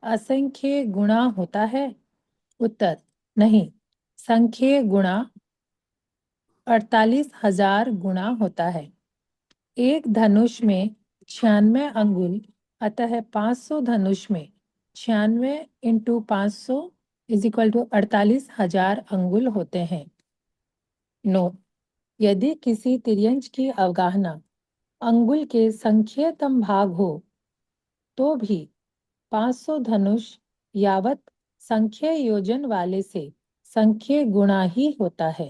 असंख्य गुणा होता है? उत्तर, नहीं, संख्य गुणा 48,000 गुणा होता है। एक धनुष में 96 अंगुल, अतः 500 धनुष में 96 इंटू 500 इज इक्वल टू 48,000 अंगुल होते हैं। नोट, यदि किसी तिर्यंच की अवगाहना अंगुल के संख्यतम भाग हो तो भी 500 धनुष यावत संख्य योजन वाले से संख्य गुणा ही होता है।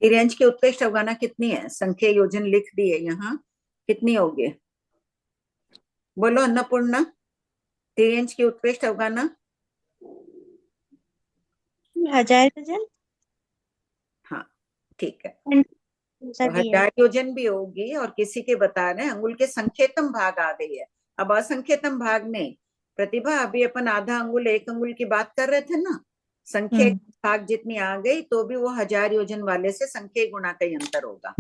तिर्यंच की उत्कृष्ट अवगाहना कितनी है? संख्या योजन लिख दिए यहाँ, कितनी होगी? बोलो अन्नपूर्णा, तिर्यंच की उत्कृष्ट अवगाहना। 1000 योजन। हाँ ठीक है, सा तो दी है। 1000 योजन भी होगी, और किसी के बता रहे हैं अंगुल के संख्येतम भाग आ गई है, अब असंख्यतम भाग नहीं। प्रतिभा, अभी अपन आधा अंगुल 1 अंगुल की बात कर रहे थे ना, संख्या भाग जितनी आ गई तो भी वो 1000 योजन वाले से संख्या गुणा का ही अंतर होगा।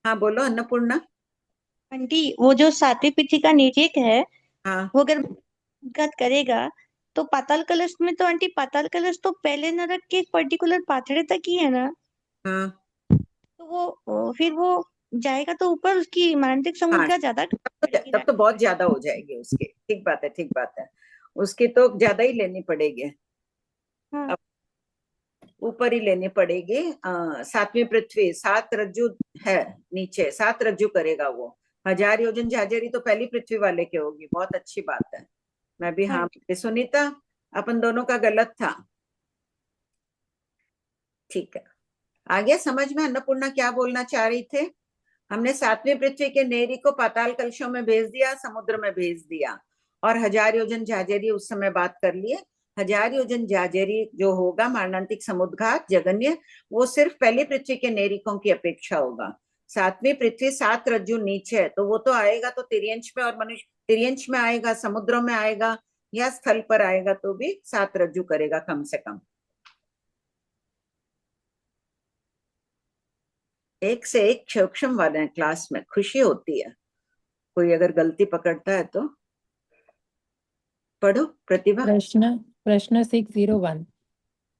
हाँ बोलो अन्नपूर्णा। आंटी वो जो 7वीं पृथ्वी का निरीक्षक है, हाँ वो अगर घात करेगा तो पाताल कलश में, तो आंटी पाताल कलश तो पहले नरक के एक पर्टिकुलर पाथड़े तक ही है ना, हाँ तो वो फिर वो जाएगा तो ऊपर उसकी मानसिक हाँ, समुद्र ज्यादा तब तो बहुत ज्यादा हो जाएगी उसकी। ठीक बात है, ठीक बात है, उसकी तो ज्यादा ही लेनी पड़ेगी, हाँ। ऊपर ही लेनी पड़ेगी। 7वीं पृथ्वी 7 रज्जु है, नीचे 7 रज्जु करेगा वो। 1000 योजन झाझेरी तो पहली पृथ्वी वाले के होगी। बहुत अच्छी बात है, मैं भी हाँ। सुनीता, अपन दोनों का गलत था। ठीक है, आ गया समझ में अन्नपूर्णा क्या बोलना चाह रही थे। हमने 7वीं पृथ्वी के नेरी को पाताल कलशों में भेज दिया, समुद्र में भेज दिया, और 1000 योजन झाझेरी उस समय बात कर लिए। 1000 योजन झाझेरी जो होगा मारणांतिक समुद्रघात जगन्य, वो सिर्फ पहली पृथ्वी के नेरिकों की अपेक्षा होगा। 7वीं पृथ्वी 7 रज्जु नीचे है, तो वो तो आएगा तो तिर्यंच में, और मनुष्य तिर्यंच में आएगा, समुद्रों में आएगा या स्थल पर आएगा तो भी 7 रज्जु करेगा कम से कम। एक से एक सूक्ष्म वाले हैं क्लास में, खुशी होती है। कोई अगर गलती पकड़ता है तो पढ़ो प्रतिभा। प्रश्न 601।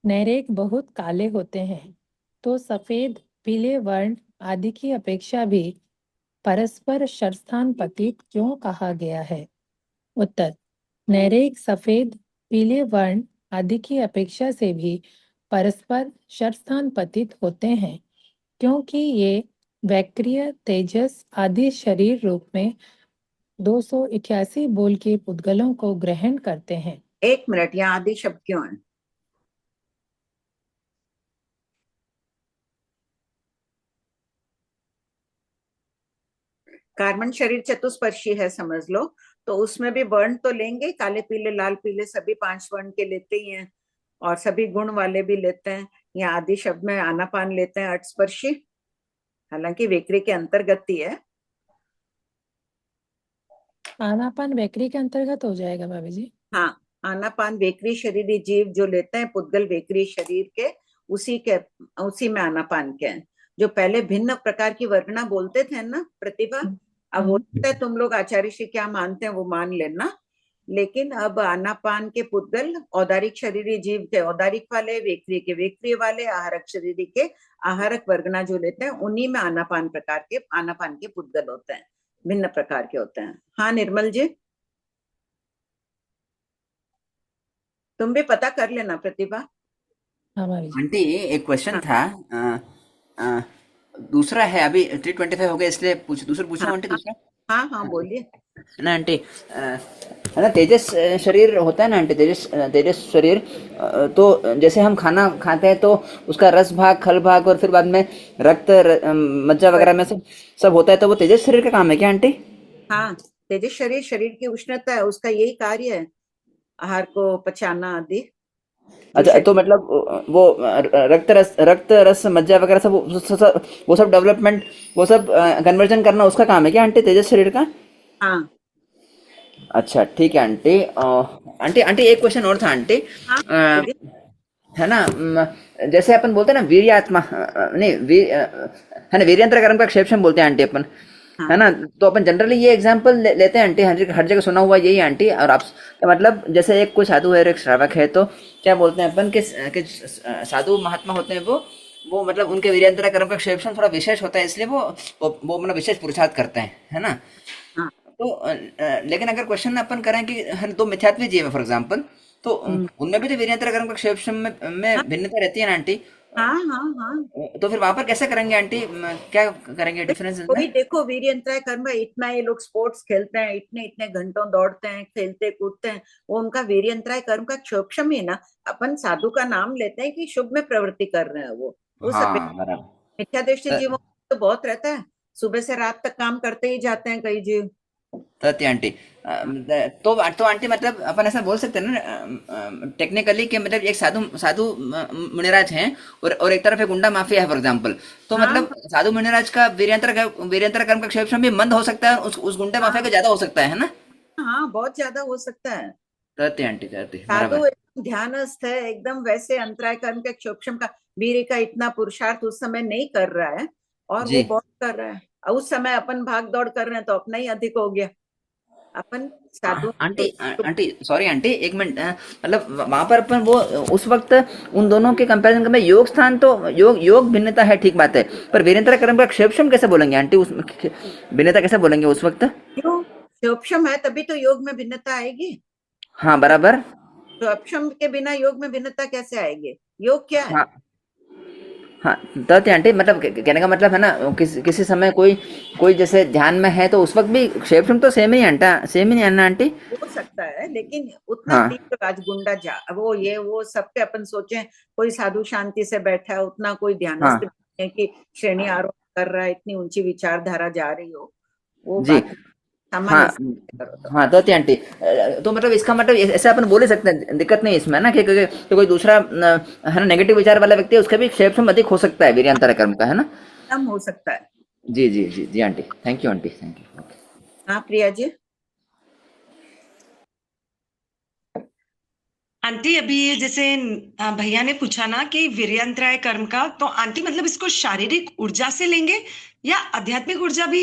नैरेक बहुत काले होते हैं, तो सफेद, पीले वर्ण आदि की अपेक्षा भी परस्पर शरस्थान पतित क्यों कहा गया है? उत्तर, नैरेक सफेद, पीले वर्ण आदि की अपेक्षा से भी परस्पर शरस्थान पतित होते हैं, क्योंकि ये वैक्रिय, तेजस आदि शरीर रूप में 288 बोल के पुद्गलों को ग्रहण करते हैं। 1 मिनट, यहाँ आदि शब्द क्यों है? कार्बन शरीर चतुष्पर्शी है समझ लो, तो उसमें भी वर्ण तो लेंगे, काले पीले लाल पीले सभी 5 वर्ण के लेते ही हैं, और सभी गुण वाले भी लेते हैं। यहाँ आदि शब्द में आनापान लेते हैं अटस्पर्शी, हालांकि वेकरी के अंतर्गत ही है। आनापान वेकरी के अंतर्गत हो जाएगा भाभी जी। हाँ, आनापान वेकरी शरीरी जीव जो लेते हैं पुद्गल वेकरी शरीर के, उसी में आनापान के हैं। जो पहले भिन्न प्रकार की वर्गना बोलते थे ना प्रतिभा, अब होता है तुम लोग आचार्य श्री क्या मानते हैं वो मान लेना, लेकिन अब आनापान के पुद्गल औदारिक शरीरी जीव के औदारिक वाले, वेकरी के वेकरी वाले, आहारक शरीरी के आहारक वर्गना जो लेते हैं, उन्हीं में आनापान के पुद्गल होते हैं, भिन्न प्रकार के होते हैं। हाँ निर्मल जी, तुम भी पता कर लेना प्रतिभा। आंटी एक क्वेश्चन था, दूसरा है, अभी 325 हो गया इसलिए दूसरा पूछूं आंटी? दूसरा हाँ हाँ बोलिए ना आंटी। है ना, तेजस शरीर होता है ना आंटी, तेजस शरीर, तो जैसे हम खाना खाते हैं तो उसका रस भाग, खल भाग, और फिर बाद में रक्त, मज्जा वगैरह में सब होता है, तो वो तेजस शरीर का काम है क्या आंटी? हाँ, तेजस शरीर की उष्णता है, उसका यही कार्य है, आहार को पचाना आदि। अच्छा, तो मतलब वो रक्त रस मज्जा वगैरह सब वो सब डेवलपमेंट, वो सब कन्वर्जन करना उसका काम है क्या आंटी, तेजस शरीर का? हाँ। अच्छा ठीक है आंटी। आंटी एक क्वेश्चन और था आंटी। है ना, जैसे अपन बोलते हैं ना वीर्यात्मा, नहीं है ना, वीर्यंत्र कर्म का क्षेपशम बोलते हैं आंटी अपन, है ना, तो अपन जनरली ये एग्जांपल लेते हैं आंटी, हर जगह सुना हुआ यही आंटी। और आप मतलब जैसे एक कोई साधु है और एक श्रावक है, तो क्या बोलते हैं अपन कि साधु महात्मा होते हैं वो मतलब उनके वीर्यंत्र कर्म का क्षेपशम थोड़ा विशेष होता है, इसलिए वो मतलब विशेष पुरुषार्थ करते हैं, है ना। तो लेकिन अगर क्वेश्चन अपन करें कि दो मिथ्यात्वी जीव है फॉर एग्जांपल, तो उनमें भी तो वीर्यंत्र कर्म का क्षेपशम में भिन्नता रहती है ना आंटी। हाँ हाँ हाँ, तो फिर वहां पर कैसे करेंगे आंटी, क्या करेंगे डिफरेंस कोई में? देखो वीर्यंत्राय कर्म, इतना ये लोग स्पोर्ट्स खेलते हैं, इतने इतने घंटों दौड़ते हैं, खेलते कूदते हैं, वो उनका वीर्यंत्राय कर्म का क्षोक्षम ही ना। अपन साधु का नाम लेते हैं कि शुभ में प्रवृत्ति कर रहे हैं वो, उस मिथ्या दृष्टि जीवों तो बहुत रहता है, सुबह से रात तक काम करते ही जाते हैं कई जीव। सत्य आंटी। तो आंटी मतलब अपन ऐसा बोल सकते हैं ना टेक्निकली कि मतलब एक साधु साधु मुनिराज हैं और एक तरफ एक गुंडा माफिया है फॉर एग्जांपल। तो मतलब साधु मुनिराज का वीर्यांतर कर्म का क्षेत्र भी मंद हो सकता है, उस गुंडा माफिया का ज्यादा हो सकता है ना? हाँ, बहुत ज्यादा हो सकता है। सत्य आंटी, सत्य, साधु बराबर। एकदम ध्यानस्थ है, एकदम वैसे अंतराय कर्म के क्षोक्षम का वीर का इतना पुरुषार्थ उस समय नहीं कर रहा है, और जी। वो बहुत कर रहा है। और उस समय अपन भाग दौड़ कर रहे हैं तो अपना ही अधिक हो गया। अपन साधु आंटी सॉरी आंटी, एक मिनट, मतलब वहां पर अपन वो उस वक्त उन दोनों के कंपैरिजन में योग स्थान तो योग भिन्नता है, ठीक बात है, पर वीरेंद्र कर्म का क्षेपशम कैसे बोलेंगे आंटी? उस भिन्नता कैसे बोलेंगे उस वक्त? क्यों? क्षोक्षम है तभी तो योग में भिन्नता आएगी। हाँ बराबर। तो अक्षम के बिना योग में भिन्नता कैसे आएगी? योग क्या है? हाँ हाँ, तो आंटी मतलब कहने का मतलब है ना, किसी समय कोई जैसे ध्यान में है तो उस वक्त भी क्षेपशम तो सेम ही है ना आंटी? हो सकता है, लेकिन उतना हाँ तीव्र राजगुंडा वो सबके अपन सोचे कोई साधु शांति से बैठा है, उतना कोई ध्यानस्थ हाँ है कि श्रेणी आरोहण कर रहा है, इतनी ऊंची विचारधारा जा रही हो, वो जी। बात सामान्य हाँ करो तो। हाँ, तो आंटी तो मतलब इसका मतलब ऐसे अपन बोल ही सकते हैं, दिक्कत नहीं इसमें ना, कि कोई दूसरा है ना नेगेटिव विचार वाला व्यक्ति है, उसका भी क्षेपशम अधिक हो सकता है वीर्यांतर कर्म का, है ना? कम हो सकता है। जी जी जी जी aunty, thank you aunty, thank you. हाँ प्रिया जी। आंटी अभी ये जैसे भैया ने पूछा ना कि वीर्यंतराय कर्म का, तो आंटी मतलब इसको शारीरिक ऊर्जा से लेंगे या आध्यात्मिक ऊर्जा भी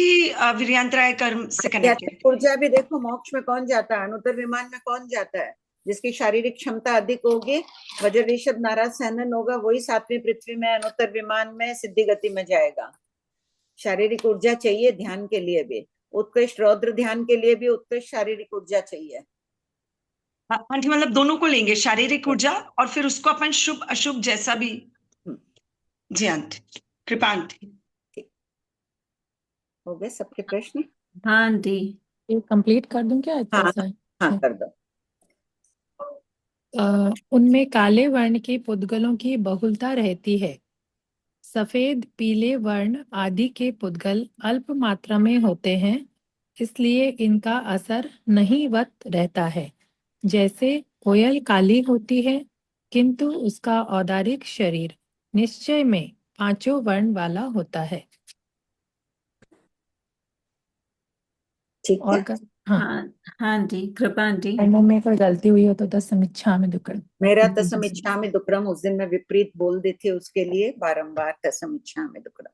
वीर्यंतराय कर्म से कनेक्टेड? आध्यात्मिक ऊर्जा भी देखो, मोक्ष में कौन जाता है? अनुत्तर विमान में कौन जाता है? जिसकी शारीरिक क्षमता अधिक होगी, वज्र ऋषभ नाराज सहनन होगा, वही 7वीं पृथ्वी में अनुत्तर विमान में सिद्धि गति में जाएगा। शारीरिक ऊर्जा चाहिए ध्यान के लिए भी, उत्कृष्ट रौद्र ध्यान के लिए भी उत्कृष्ट शारीरिक ऊर्जा चाहिए। आंटी मतलब दोनों को लेंगे, शारीरिक ऊर्जा और फिर उसको अपन शुभ अशुभ जैसा भी। जी आंटी, कृपा आंटी। हो गए सबके प्रश्न? हाँ आंटी। ये कंप्लीट कर दूं क्या इतना सा? हाँ कर दो। उनमें काले वर्ण के पुद्गलों की बहुलता रहती है। सफेद पीले वर्ण आदि के पुद्गल अल्प मात्रा में होते हैं, इसलिए इनका असर नहींवत रहता है। जैसे कोयल काली होती है किंतु उसका औदारिक शरीर निश्चय में 5 वर्ण वाला होता है। ठीक है। हाँ हाँ जी, कृपा आंटी। में कोई गलती हुई हो तो तस्मिच्छामि दुक्कडम। मेरा तस्मिच्छामि दुक्कडम उस दिन मैं विपरीत बोल दी थी, उसके लिए बारंबार तस्मिच्छामि दुक्कडम।